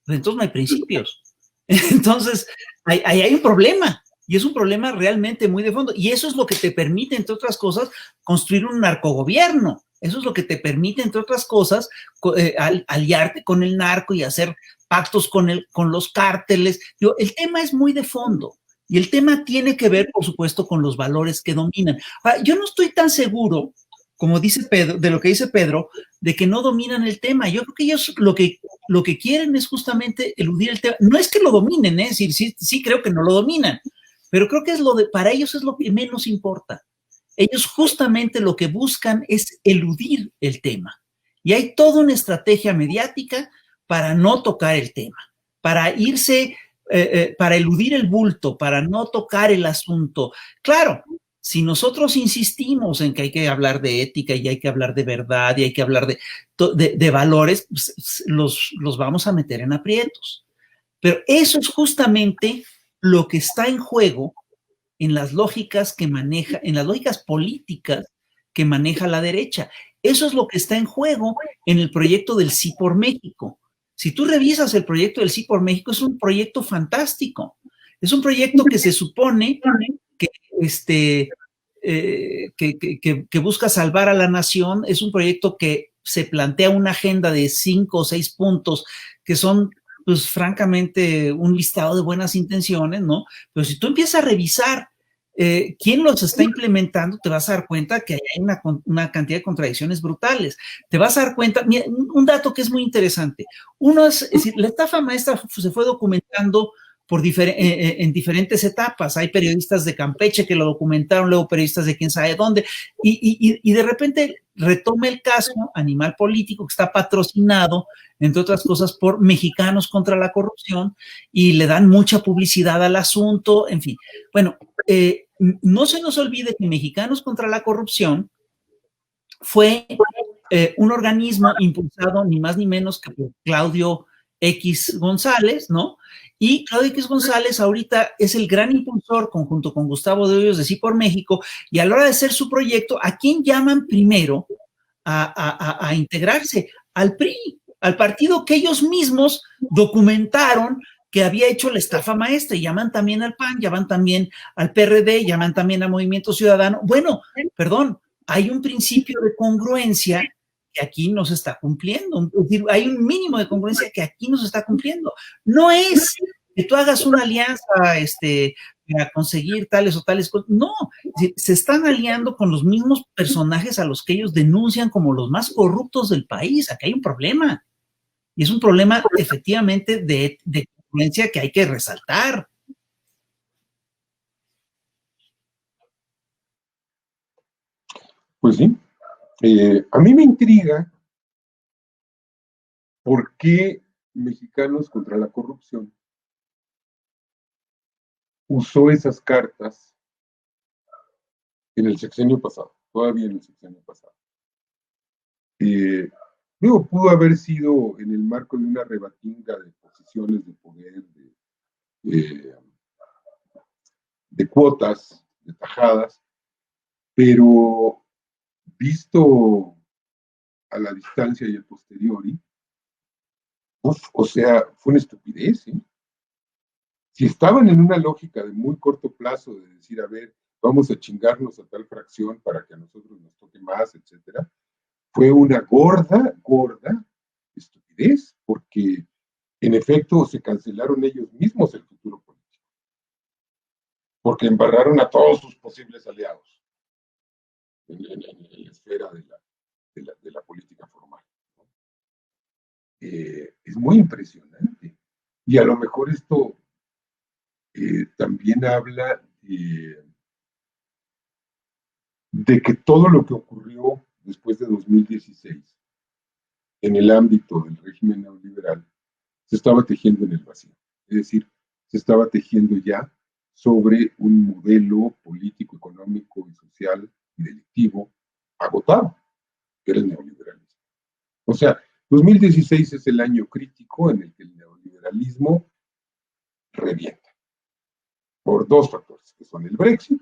pues entonces no hay principios. Entonces, ahí hay un problema. Y es un problema realmente muy de fondo. Y eso es lo que te permite, entre otras cosas, construir un narcogobierno. Eso es lo que te permite, entre otras cosas, aliarte con el narco y hacer pactos con los cárteles. El tema es muy de fondo. Y el tema tiene que ver, por supuesto, con los valores que dominan. Ahora, yo no estoy tan seguro, como dice Pedro, de lo que dice Pedro, de que no dominan el tema. Yo creo que ellos lo que quieren es justamente eludir el tema. No es que lo dominen, es decir, sí creo que no lo dominan, pero creo que para ellos es lo que menos importa. Ellos justamente lo que buscan es eludir el tema. Y hay toda una estrategia mediática para no tocar el tema, para irse, para eludir el bulto, para no tocar el asunto. Claro, si nosotros insistimos en que hay que hablar de ética y hay que hablar de verdad y hay que hablar de valores, pues, los vamos a meter en aprietos. Pero eso es justamente lo que está en juego en las lógicas en las lógicas políticas que maneja la derecha. Eso es lo que está en juego en el proyecto del Sí por México. Si tú revisas el proyecto del Sí por México, es un proyecto fantástico. Es un proyecto que se supone que busca salvar a la nación. Es un proyecto que se plantea una agenda de 5 o 6 puntos que son, pues francamente, un listado de buenas intenciones, ¿no? Pero si tú empiezas a revisar quién los está implementando, te vas a dar cuenta que hay una cantidad de contradicciones brutales. Te vas a dar cuenta, mira, un dato que es muy interesante. Uno es decir, la estafa maestra se fue documentando en diferentes etapas. Hay periodistas de Campeche que lo documentaron, luego periodistas de quién sabe dónde, y de repente retoma el caso Animal Político, que está patrocinado, entre otras cosas, por Mexicanos contra la Corrupción, y le dan mucha publicidad al asunto, en fin. Bueno, no se nos olvide que Mexicanos contra la Corrupción fue un organismo impulsado ni más ni menos que por Claudio X González, ¿no? Y Claudio X González ahorita es el gran impulsor, conjunto con Gustavo de Hoyos, de Sí por México, y a la hora de hacer su proyecto, ¿a quién llaman primero a integrarse? Al PRI, al partido que ellos mismos documentaron que había hecho la estafa maestra, y llaman también al PAN, llaman también al PRD, llaman también a Movimiento Ciudadano. Bueno, perdón, hay un principio de congruencia que aquí no se está cumpliendo. Es decir, hay un mínimo de congruencia que aquí no se está cumpliendo. No es que tú hagas una alianza para conseguir tales o tales cosas. No, se están aliando con los mismos personajes a los que ellos denuncian como los más corruptos del país. Aquí hay un problema. Y es un problema efectivamente de congruencia que hay que resaltar. Pues sí. A mí me intriga por qué Mexicanos contra la Corrupción usó esas cartas en el sexenio pasado, todavía en el sexenio pasado. Digo, pudo haber sido en el marco de una rebatinga de posiciones de poder, de cuotas, de tajadas, pero visto a la distancia y a posteriori, o sea, fue una estupidez, ¿eh? Si estaban en una lógica de muy corto plazo, de decir, a ver, vamos a chingarnos a tal fracción para que a nosotros nos toque más, etcétera, fue una gorda estupidez, porque en efecto se cancelaron ellos mismos el futuro político, porque embarraron a todos sus posibles aliados en la esfera de la política formal. Es muy impresionante. Y a lo mejor esto también habla de que todo lo que ocurrió después de 2016 en el ámbito del régimen neoliberal se estaba tejiendo en el vacío. Es decir, se estaba tejiendo ya sobre un modelo político, económico y social y delictivo agotado, que era el neoliberalismo. O sea, 2016 es el año crítico en el que el neoliberalismo revienta, por dos factores, que son el Brexit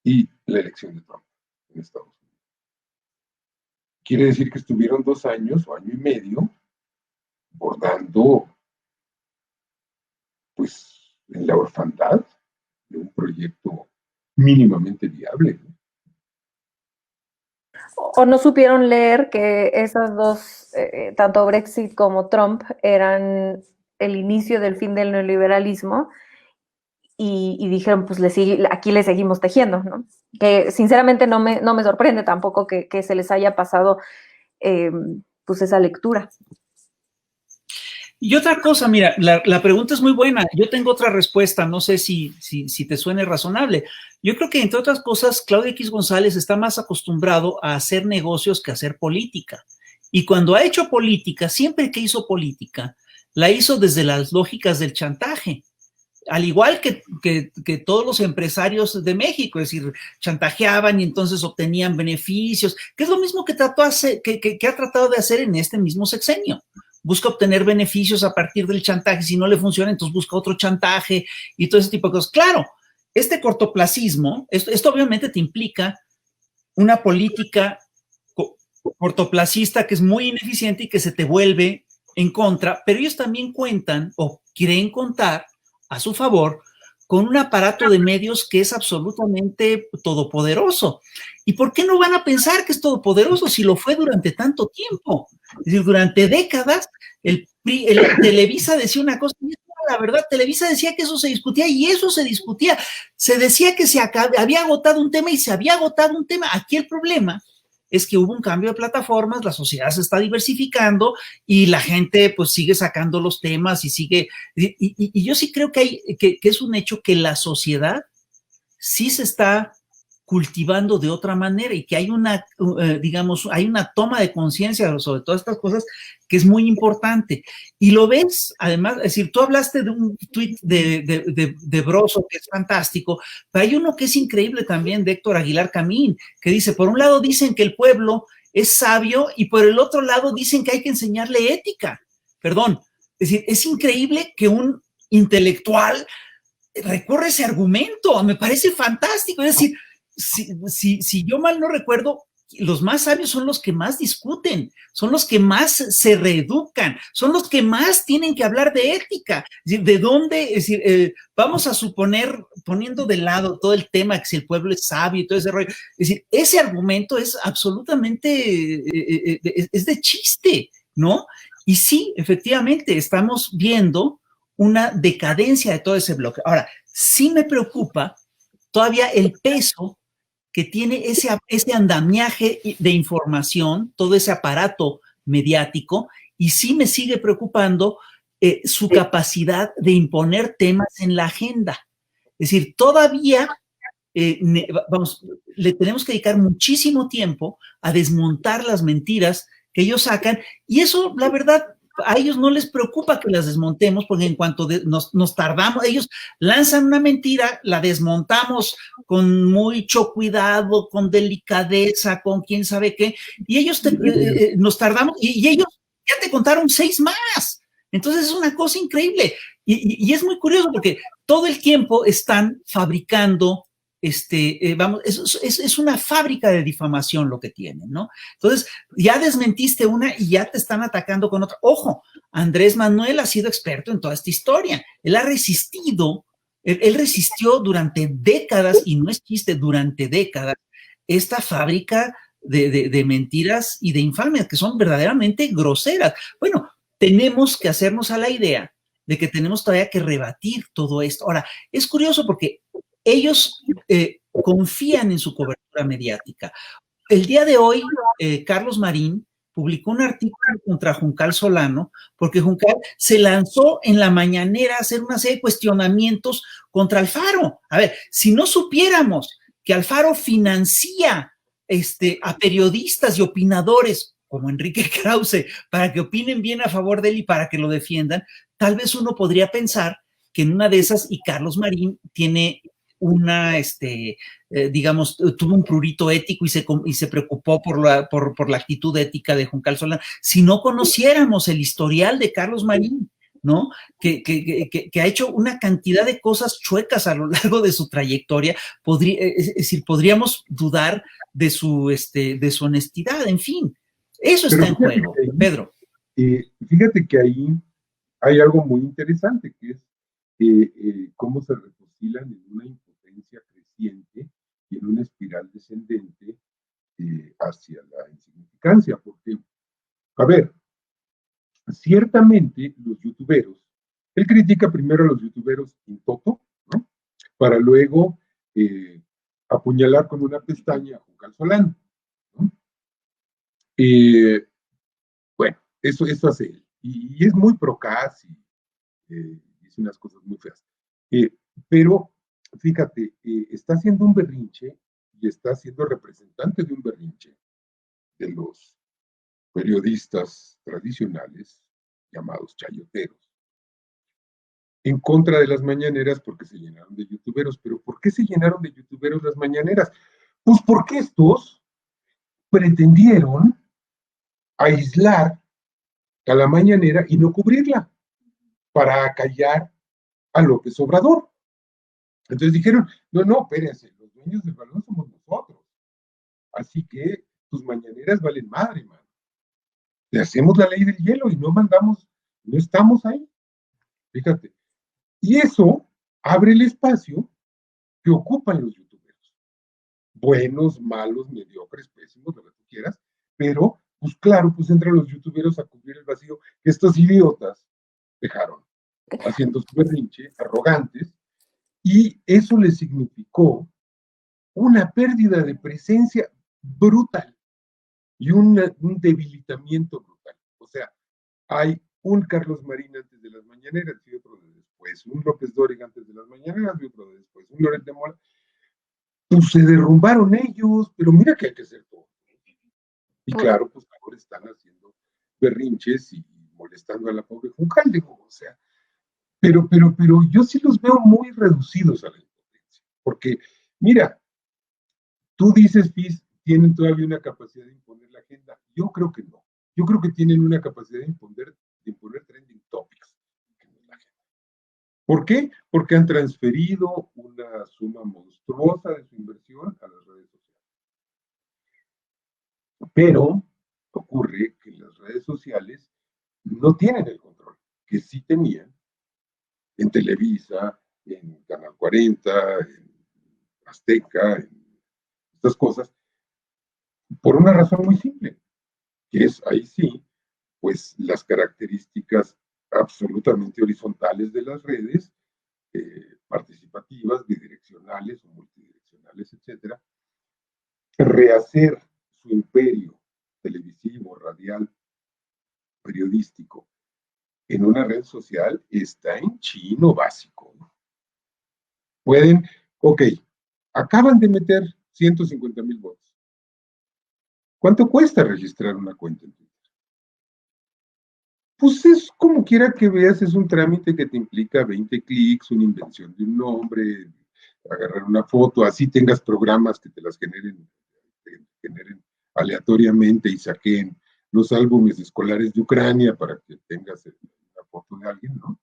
y la elección de Trump en Estados Unidos. Quiere decir que estuvieron 2 años o año y medio bordando, pues, en la orfandad de un proyecto mínimamente viable, ¿no? O no supieron leer que esas dos, tanto Brexit como Trump, eran el inicio del fin del neoliberalismo y dijeron, pues aquí le seguimos tejiendo, ¿no? Que sinceramente no me sorprende tampoco que se les haya pasado pues esa lectura. Y otra cosa, mira, la pregunta es muy buena. Yo tengo otra respuesta, no sé si te suene razonable. Yo creo que, entre otras cosas, Claudio X González está más acostumbrado a hacer negocios que a hacer política. Y cuando ha hecho política, siempre que hizo política, la hizo desde las lógicas del chantaje. Al igual que todos los empresarios de México, es decir, chantajeaban y entonces obtenían beneficios, que es lo mismo que ha tratado de hacer en este mismo sexenio. Busca obtener beneficios a partir del chantaje, si no le funciona, entonces busca otro chantaje y todo ese tipo de cosas. Claro, este cortoplacismo, esto obviamente te implica una política cortoplacista que es muy ineficiente y que se te vuelve en contra, pero ellos también cuentan o creen contar a su favor con un aparato de medios que es absolutamente todopoderoso. ¿Y por qué no van a pensar que es todopoderoso si lo fue durante tanto tiempo? Es decir, durante décadas el Televisa decía una cosa y la verdad, Televisa decía que eso se discutía y eso se discutía. Se decía que había agotado un tema y se había agotado un tema. Aquí el problema es que hubo un cambio de plataformas, la sociedad se está diversificando y la gente pues sigue sacando los temas y sigue, y yo sí creo que es un hecho que la sociedad sí se está cultivando de otra manera y que hay una, digamos, hay una toma de conciencia sobre todas estas cosas que es muy importante. Y lo ves, además, es decir, tú hablaste de un tuit de Broso que es fantástico, pero hay uno que es increíble también de Héctor Aguilar Camín, que dice, por un lado dicen que el pueblo es sabio y por el otro lado dicen que hay que enseñarle ética. Perdón, es decir, es increíble que un intelectual recorre ese argumento, me parece fantástico, es decir, si yo mal no recuerdo, los más sabios son los que más discuten, son los que más se reeducan, son los que más tienen que hablar de ética. ¿De dónde? Es decir, vamos a suponer, poniendo de lado todo el tema que si el pueblo es sabio y todo ese rollo, es decir, ese argumento es absolutamente, es de chiste, ¿no? Y sí, efectivamente, estamos viendo una decadencia de todo ese bloque. Ahora, sí me preocupa todavía el peso que tiene ese andamiaje de información, todo ese aparato mediático, y sí me sigue preocupando su capacidad de imponer temas en la agenda. Es decir, todavía le tenemos que dedicar muchísimo tiempo a desmontar las mentiras que ellos sacan, y eso, la verdad, a ellos no les preocupa que las desmontemos, porque en cuanto nos tardamos, ellos lanzan una mentira, la desmontamos con mucho cuidado, con delicadeza, con quién sabe qué, y ellos nos tardamos, y ellos ya te contaron 6 más. Entonces es una cosa increíble. Y es muy curioso porque todo el tiempo están fabricando, vamos, es una fábrica de difamación lo que tienen, ¿no? Entonces, ya desmentiste una y ya te están atacando con otra. Ojo, Andrés Manuel ha sido experto en toda esta historia. Él ha resistido, él resistió durante décadas, y no es chiste, durante décadas, esta fábrica de mentiras y de infamias que son verdaderamente groseras. Bueno, tenemos que hacernos a la idea de que tenemos todavía que rebatir todo esto. Ahora, es curioso porque ellos confían en su cobertura mediática. El día de hoy, Carlos Marín publicó un artículo contra Juncal Solano, porque Juncal se lanzó en la mañanera a hacer una serie de cuestionamientos contra Alfaro. A ver, si no supiéramos que Alfaro financia a periodistas y opinadores como Enrique Krause, para que opinen bien a favor de él y para que lo defiendan, tal vez uno podría pensar que en una de esas, y Carlos Marín tiene una, digamos, tuvo un prurito ético y se preocupó por la actitud ética de Juncal Solano. Si no conociéramos el historial de Carlos Marín, ¿no? Que ha hecho una cantidad de cosas chuecas a lo largo de su trayectoria, es decir, podríamos dudar de su honestidad, en fin. Eso está en juego, Pedro. Fíjate que ahí hay algo muy interesante, que es cómo se refocilan en una impotencia creciente y en una espiral descendente hacia la insignificancia. Porque, a ver, ciertamente los youtuberos, él critica primero a los youtuberos in toto, ¿no? Para luego apuñalar con una pestaña a Juncal Solano, ¿no? Bueno, eso hace él. Y es muy procaz y dice unas cosas muy feas. Pero, fíjate, está haciendo un berrinche y está siendo representante de un berrinche de los periodistas tradicionales llamados chayoteros, en contra de las mañaneras porque se llenaron de youtuberos. ¿Pero por qué se llenaron de youtuberos las mañaneras? Pues porque estos pretendieron aislar a la mañanera y no cubrirla para acallar a López Obrador. Entonces dijeron, no, espérense, los dueños del balón somos nosotros. Así que tus mañaneras valen madre, man. Le hacemos la ley del hielo y no estamos ahí. Fíjate. Y eso abre el espacio que ocupan los youtuberos. Buenos, malos, mediocres, pésimos, lo que tú quieras, pero, pues claro, pues entran los youtuberos a cubrir el vacío que estos idiotas dejaron, haciendo su berrinche, arrogantes, y eso les significó una pérdida de presencia brutal y un debilitamiento brutal. O sea, hay un Carlos Marín antes de las mañaneras y otro de después, un López Dóriga antes de las mañaneras y otro de después, un Loret de Mola. Pues se derrumbaron ellos, pero mira que hay que hacer todo. Y claro, pues ahora están haciendo berrinches y molestando a la pobre Juncal, digo, o sea, pero yo sí los veo muy reducidos a la impotencia, porque, mira, tú dices, Fis, tienen todavía una capacidad de imponer la agenda. Yo creo que no. Yo creo que tienen una capacidad de imponer trending topics, que no es la agenda. ¿Por qué? Porque han transferido una suma monstruosa de su inversión a las redes sociales. Pero ocurre que las redes sociales no tienen el control que sí tenían en Televisa, en Canal 40, en Azteca, en estas cosas, por una razón muy simple, que es ahí sí, pues las características absolutamente horizontales de las redes, participativas, bidireccionales o multidireccionales, etcétera, rehacer su imperio televisivo, radial, periodístico en una red social está en chino básico. Pueden, ok, acaban de meter 150,000 votos. ¿Cuánto cuesta registrar una cuenta en Twitter? Pues es como quiera que veas, es un trámite que te implica 20 clics, una invención de un nombre, agarrar una foto, así tengas programas que te las generen aleatoriamente y saquen los álbumes escolares de Ucrania para que tengas una foto de alguien, ¿no?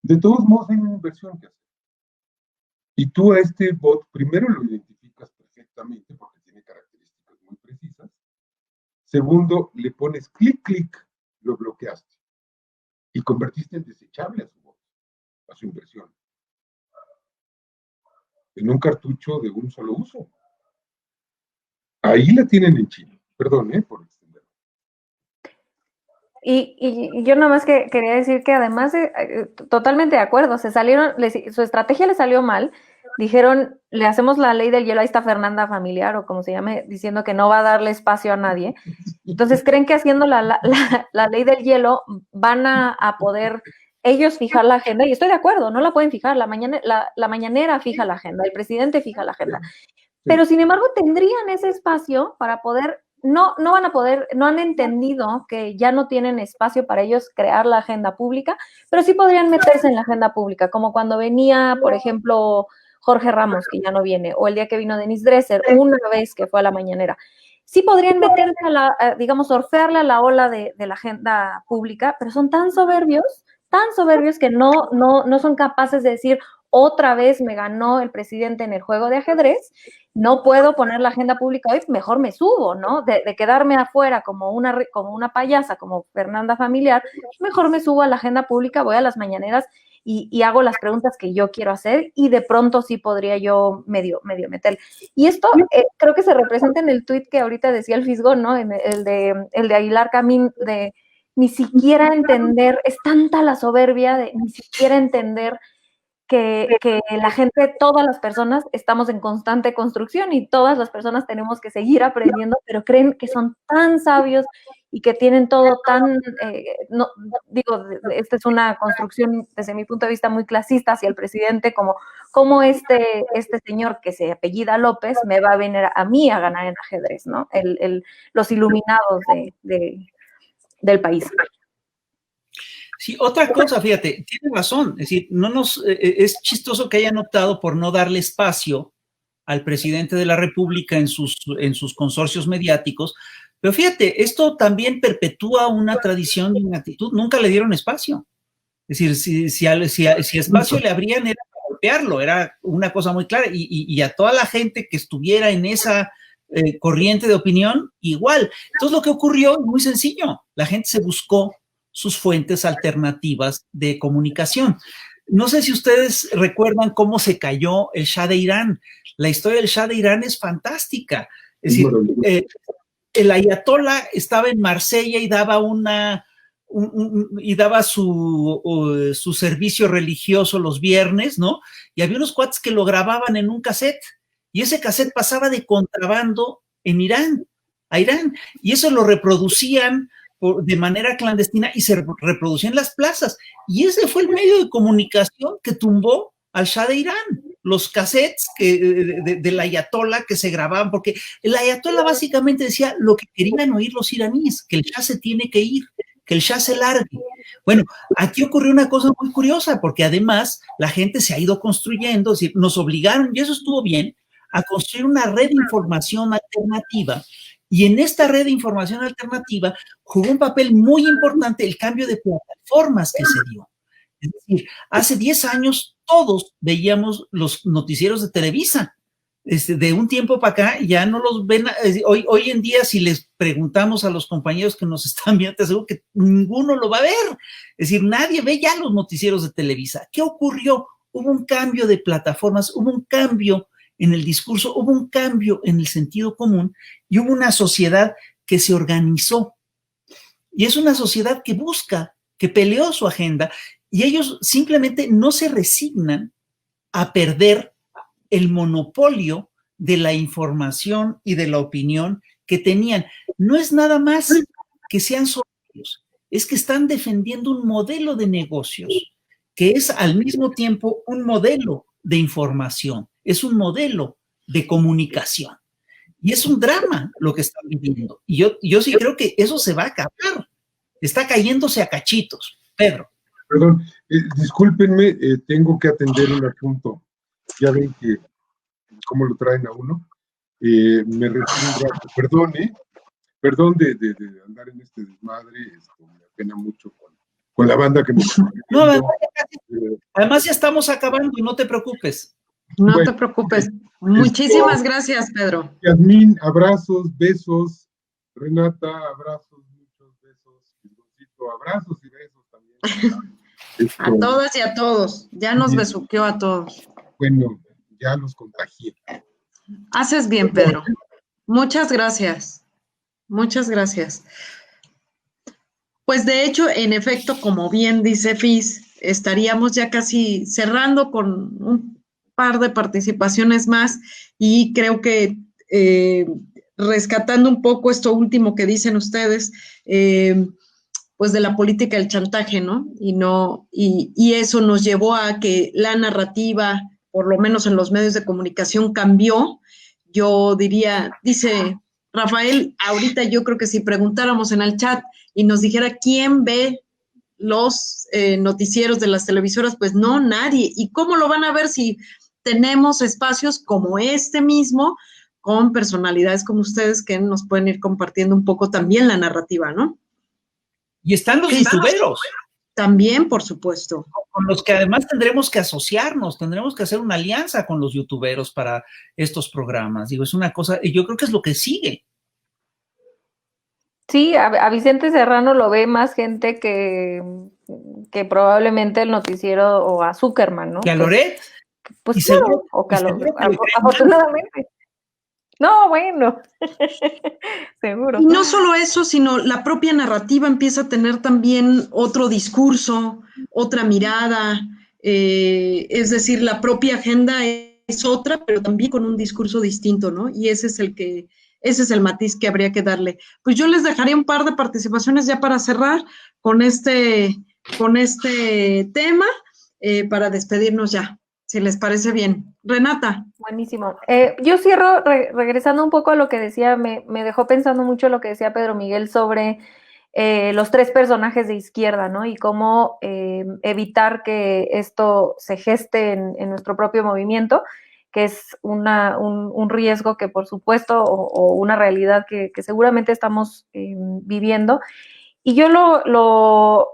De todos modos hay una inversión que hacer. Y tú a este bot primero lo identificas perfectamente porque tiene características muy precisas. Segundo, le pones clic, clic, lo bloqueaste y convertiste en desechable a su bot, a su inversión, en un cartucho de un solo uso. Ahí la tienen en China. Perdón, por extender. Y yo nada más que quería decir que además, totalmente de acuerdo, su estrategia le salió mal, dijeron, le hacemos la ley del hielo, ahí está Fernanda Familiar, o como se llame, diciendo que no va a darle espacio a nadie. Entonces, ¿creen que haciendo la ley del hielo van a poder ellos fijar la agenda? Y estoy de acuerdo, no la pueden fijar, la mañanera fija la agenda, el presidente fija la agenda. Pero sin embargo tendrían ese espacio para poder, no van a poder, no han entendido que ya no tienen espacio para ellos crear la agenda pública, pero sí podrían meterse en la agenda pública, como cuando venía, por ejemplo, Jorge Ramos, que ya no viene, o el día que vino Denise Dresser, una vez que fue a la mañanera. Sí podrían meterse digamos, surfearle a la ola de la agenda pública, pero son tan soberbios que no son capaces de decir, otra vez me ganó el presidente en el juego de ajedrez, no puedo poner la agenda pública hoy, mejor me subo, ¿no? De quedarme afuera como una payasa, como Fernanda Familiar, mejor me subo a la agenda pública, voy a las mañaneras y hago las preguntas que yo quiero hacer y de pronto sí podría yo medio meter. Y esto creo que se representa en el tuit que ahorita decía el Fisgón, ¿no? En el de Aguilar Camín, de ni siquiera entender, es tanta la soberbia de ni siquiera entender que la gente, todas las personas estamos en constante construcción y todas las personas tenemos que seguir aprendiendo, pero creen que son tan sabios y que tienen todo tan, no, digo, esta es una construcción desde mi punto de vista muy clasista hacia el presidente, como este señor que se apellida López me va a venir a mí a ganar en ajedrez, ¿no? Los iluminados del país. Sí, otra cosa, fíjate, tiene razón, es decir, es chistoso que hayan optado por no darle espacio al presidente de la República en sus consorcios mediáticos, pero fíjate, esto también perpetúa una tradición y una actitud, nunca le dieron espacio, es decir, si espacio le abrían era para golpearlo, era una cosa muy clara, y a toda la gente que estuviera en esa corriente de opinión, igual. Entonces lo que ocurrió es muy sencillo, la gente se buscó sus fuentes alternativas de comunicación. No sé si ustedes recuerdan cómo se cayó el Shah de Irán. La historia del Shah de Irán es fantástica. Es decir, el ayatollah estaba en Marsella y daba su servicio religioso los viernes, ¿no? Y había unos cuates que lo grababan en un cassette y ese cassette pasaba de contrabando en Irán, a Irán, y eso lo reproducían de manera clandestina y se reproducía en las plazas. Y ese fue el medio de comunicación que tumbó al Shah de Irán, los cassettes del ayatollah que se grababan, porque el ayatollah básicamente decía lo que querían oír los iraníes, que el Shah se tiene que ir, que el Shah se largue. Bueno, aquí ocurrió una cosa muy curiosa, porque además la gente se ha ido construyendo, es decir, nos obligaron, y eso estuvo bien, a construir una red de información alternativa. Y en esta red de información alternativa jugó un papel muy importante el cambio de plataformas que se dio. Es decir, hace 10 años todos veíamos los noticieros de Televisa. De un tiempo para acá ya no los ven. Hoy en día, si les preguntamos a los compañeros que nos están viendo, te aseguro que ninguno lo va a ver. Es decir, nadie ve ya los noticieros de Televisa. ¿Qué ocurrió? Hubo un cambio de plataformas, hubo un cambio en el discurso, hubo un cambio en el sentido común y hubo una sociedad que se organizó. Y es una sociedad que busca, que peleó su agenda y ellos simplemente no se resignan a perder el monopolio de la información y de la opinión que tenían. No es nada más que sean socios, es que están defendiendo un modelo de negocios que es al mismo tiempo un modelo de información, es un modelo de comunicación. Y es un drama lo que están viviendo. Y yo sí creo que eso se va a acabar. está cayéndose a cachitos. Pedro. Perdón, discúlpenme, tengo que atender un asunto. Ya ven que cómo lo traen a uno. Me retiro un rato. Perdón de andar en este desmadre. Me apena mucho con la banda que me está No, además ya estamos acabando y no te preocupes. No bueno, te preocupes. Muchísimas gracias, Pedro. Yasmín, abrazos, besos. Renata, abrazos, muchos besos. Abrazos y besos también. A todas y a todos. Ya nos besuqueó a todos. Bueno, ya los contagié. Haces bien, Pedro. Muchas gracias. Muchas gracias. Pues de hecho, en efecto, como bien dice Fis, estaríamos ya casi cerrando con un par de participaciones más y creo que rescatando un poco esto último que dicen ustedes, pues de la política del chantaje, ¿no? Y eso nos llevó a que la narrativa, por lo menos en los medios de comunicación, cambió. Yo diría, dice Rafael, ahorita yo creo que si preguntáramos en el chat y nos dijera quién ve los noticieros de las televisoras, pues no, nadie. ¿Y cómo lo van a ver si tenemos espacios como este mismo, con personalidades como ustedes que nos pueden ir compartiendo un poco también la narrativa, ¿no? Y están los youtuberos. También, por supuesto. Con los que además tendremos que asociarnos, tendremos que hacer una alianza con los youtuberos para estos programas. Digo, es una cosa, y yo creo que es lo que sigue. Sí, a Vicente Serrano lo ve más gente que probablemente el noticiero o a Zuckerman, ¿no? Que a Loret. Pues claro, o que a Loret, afortunadamente. No, bueno, seguro. Y no solo eso, sino la propia narrativa empieza a tener también otro discurso, otra mirada, es decir, la propia agenda es otra, pero también con un discurso distinto, ¿no? Y ese es el matiz que habría que darle. Pues yo les dejaré un par de participaciones ya para cerrar con este tema, para despedirnos ya, si les parece bien. Renata. Buenísimo. Yo cierro regresando un poco a lo que decía, me dejó pensando mucho lo que decía Pedro Miguel sobre los tres personajes de izquierda, ¿no? Y cómo evitar que esto se geste en nuestro propio movimiento, que es un riesgo que por supuesto, o una realidad que seguramente estamos viviendo. Y yo lo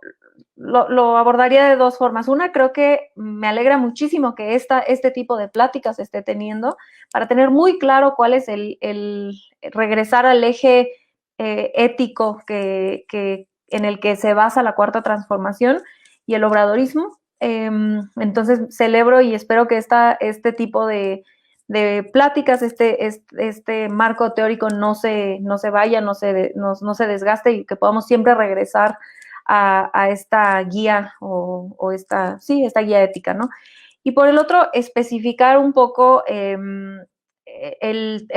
abordaría de dos formas. Una, creo que me alegra muchísimo que este tipo de pláticas se esté teniendo para tener muy claro cuál es el regresar al eje ético en el que se basa la cuarta transformación y el obradorismo. Entonces celebro y espero que este tipo de pláticas, este marco teórico no se vaya, no se desgaste y que podamos siempre regresar a esta guía esta guía ética, ¿no? Y por el otro, especificar un poco el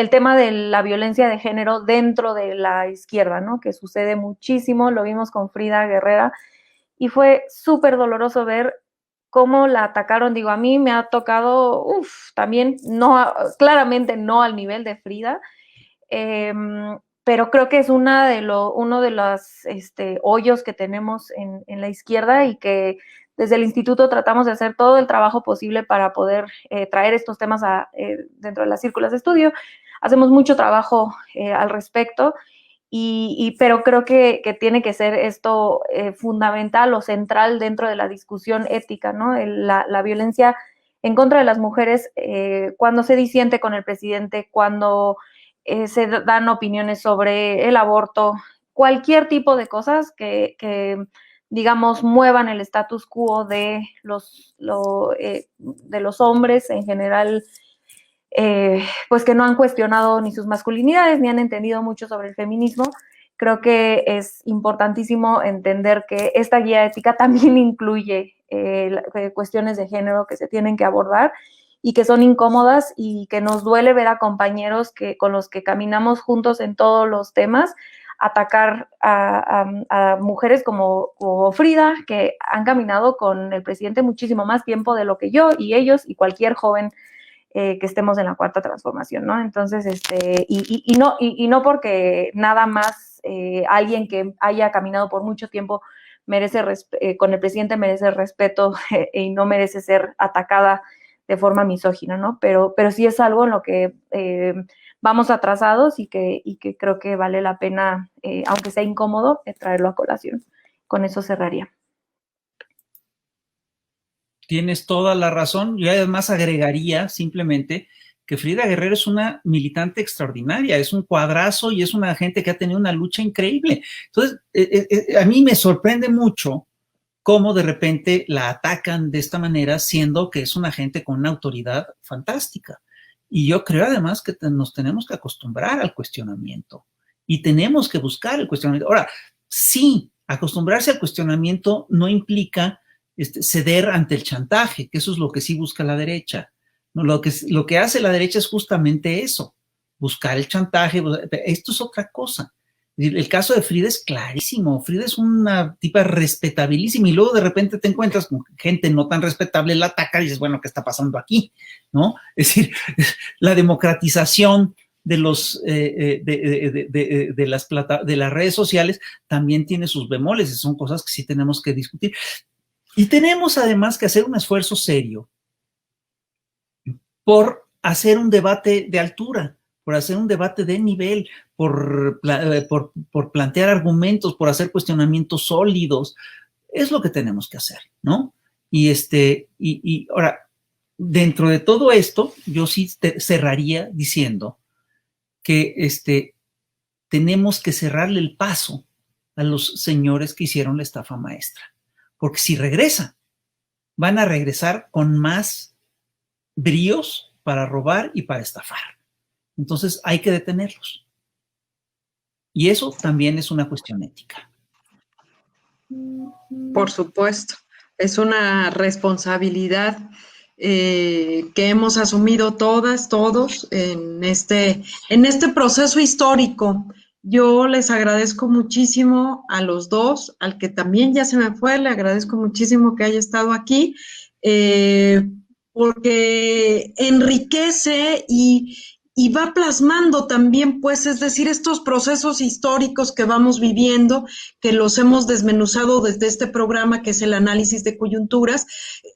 tema de la violencia de género dentro de la izquierda, ¿no? Que sucede muchísimo, lo vimos con Frida Guerrera, y fue súper doloroso ver cómo la atacaron. Digo, a mí me ha tocado, también, claramente no al nivel de Frida, pero creo que es uno de los hoyos que tenemos en la izquierda y que desde el instituto tratamos de hacer todo el trabajo posible para poder traer estos temas dentro de las círculos de estudio. Hacemos mucho trabajo al respecto, pero creo que tiene que ser esto fundamental o central dentro de la discusión ética, ¿no? La violencia en contra de las mujeres, cuando se disiente con el presidente, cuando se dan opiniones sobre el aborto, cualquier tipo de cosas que digamos, muevan el status quo de los hombres en general, pues que no han cuestionado ni sus masculinidades, ni han entendido mucho sobre el feminismo. Creo que es importantísimo entender que esta guía ética también incluye cuestiones de género que se tienen que abordar y que son incómodas y que nos duele ver a compañeros con los que caminamos juntos en todos los temas atacar a mujeres como Frida, que han caminado con el presidente muchísimo más tiempo de lo que yo y ellos y cualquier joven que estemos en la cuarta transformación, ¿no? Entonces, y no porque nada más alguien que haya caminado por mucho tiempo con el presidente merece respeto y no merece ser atacada de forma misógina, ¿no? Pero sí es algo en lo que vamos atrasados y que creo que vale la pena, aunque sea incómodo, traerlo a colación. Con eso cerraría. Tienes toda la razón. Yo además agregaría simplemente que Frida Guerrero es una militante extraordinaria, es un cuadrazo y es una gente que ha tenido una lucha increíble. Entonces, a mí me sorprende mucho cómo de repente la atacan de esta manera, siendo que es una gente con una autoridad fantástica. Y yo creo además que nos tenemos que acostumbrar al cuestionamiento y tenemos que buscar el cuestionamiento. Ahora, sí, acostumbrarse al cuestionamiento no implica ceder ante el chantaje, que eso es lo que sí busca la derecha. No, lo que hace la derecha es justamente eso, buscar el chantaje. Esto es otra cosa. El caso de Frida es clarísimo. Frida es una tipa respetabilísima y luego de repente te encuentras con gente no tan respetable, la ataca y dices, bueno, ¿qué está pasando aquí? ¿No? Es decir, la democratización de las redes sociales también tiene sus bemoles, y son cosas que sí tenemos que discutir. Y tenemos además que hacer un esfuerzo serio por hacer un debate de altura, por hacer un debate de nivel, por plantear argumentos, por hacer cuestionamientos sólidos. Es lo que tenemos que hacer, ¿no? Y ahora, dentro de todo esto, yo sí cerraría diciendo que tenemos que cerrarle el paso a los señores que hicieron la estafa maestra. Porque si regresan, van a regresar con más bríos para robar y para estafar. Entonces hay que detenerlos. Y eso también es una cuestión ética. Por supuesto, es una responsabilidad que hemos asumido todas, todos en este proceso histórico. Yo les agradezco muchísimo a los dos, al que también ya se me fue, le agradezco muchísimo que haya estado aquí, porque enriquece y va plasmando también, pues, es decir, estos procesos históricos que vamos viviendo, que los hemos desmenuzado desde este programa, que es el análisis de coyunturas.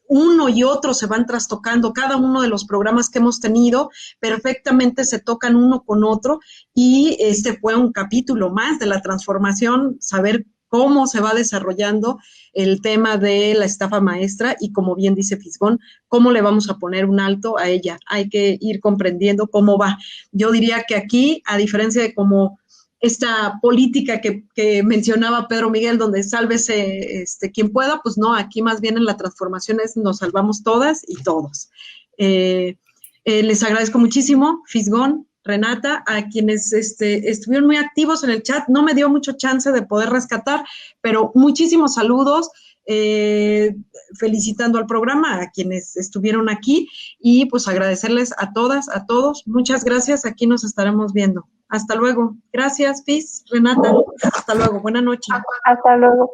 Uno y otro se van trastocando, cada uno de los programas que hemos tenido perfectamente se tocan uno con otro, y este fue un capítulo más de la transformación, saber cómo se va desarrollando el tema de la estafa maestra y, como bien dice Fisgón, cómo le vamos a poner un alto a ella. Hay que ir comprendiendo cómo va. Yo diría que aquí, a diferencia de como esta política que mencionaba Pedro Miguel, donde sálvese quien pueda, pues no, aquí más bien en la transformación es nos salvamos todas y todos. Les agradezco muchísimo, Fisgón, Renata, a quienes estuvieron muy activos en el chat. No me dio mucho chance de poder rescatar, pero muchísimos saludos, felicitando al programa, a quienes estuvieron aquí, y pues agradecerles a todas, a todos. Muchas gracias, aquí nos estaremos viendo. Hasta luego. Gracias, Fis, Renata. Hasta luego. Buenas noches. Hasta luego.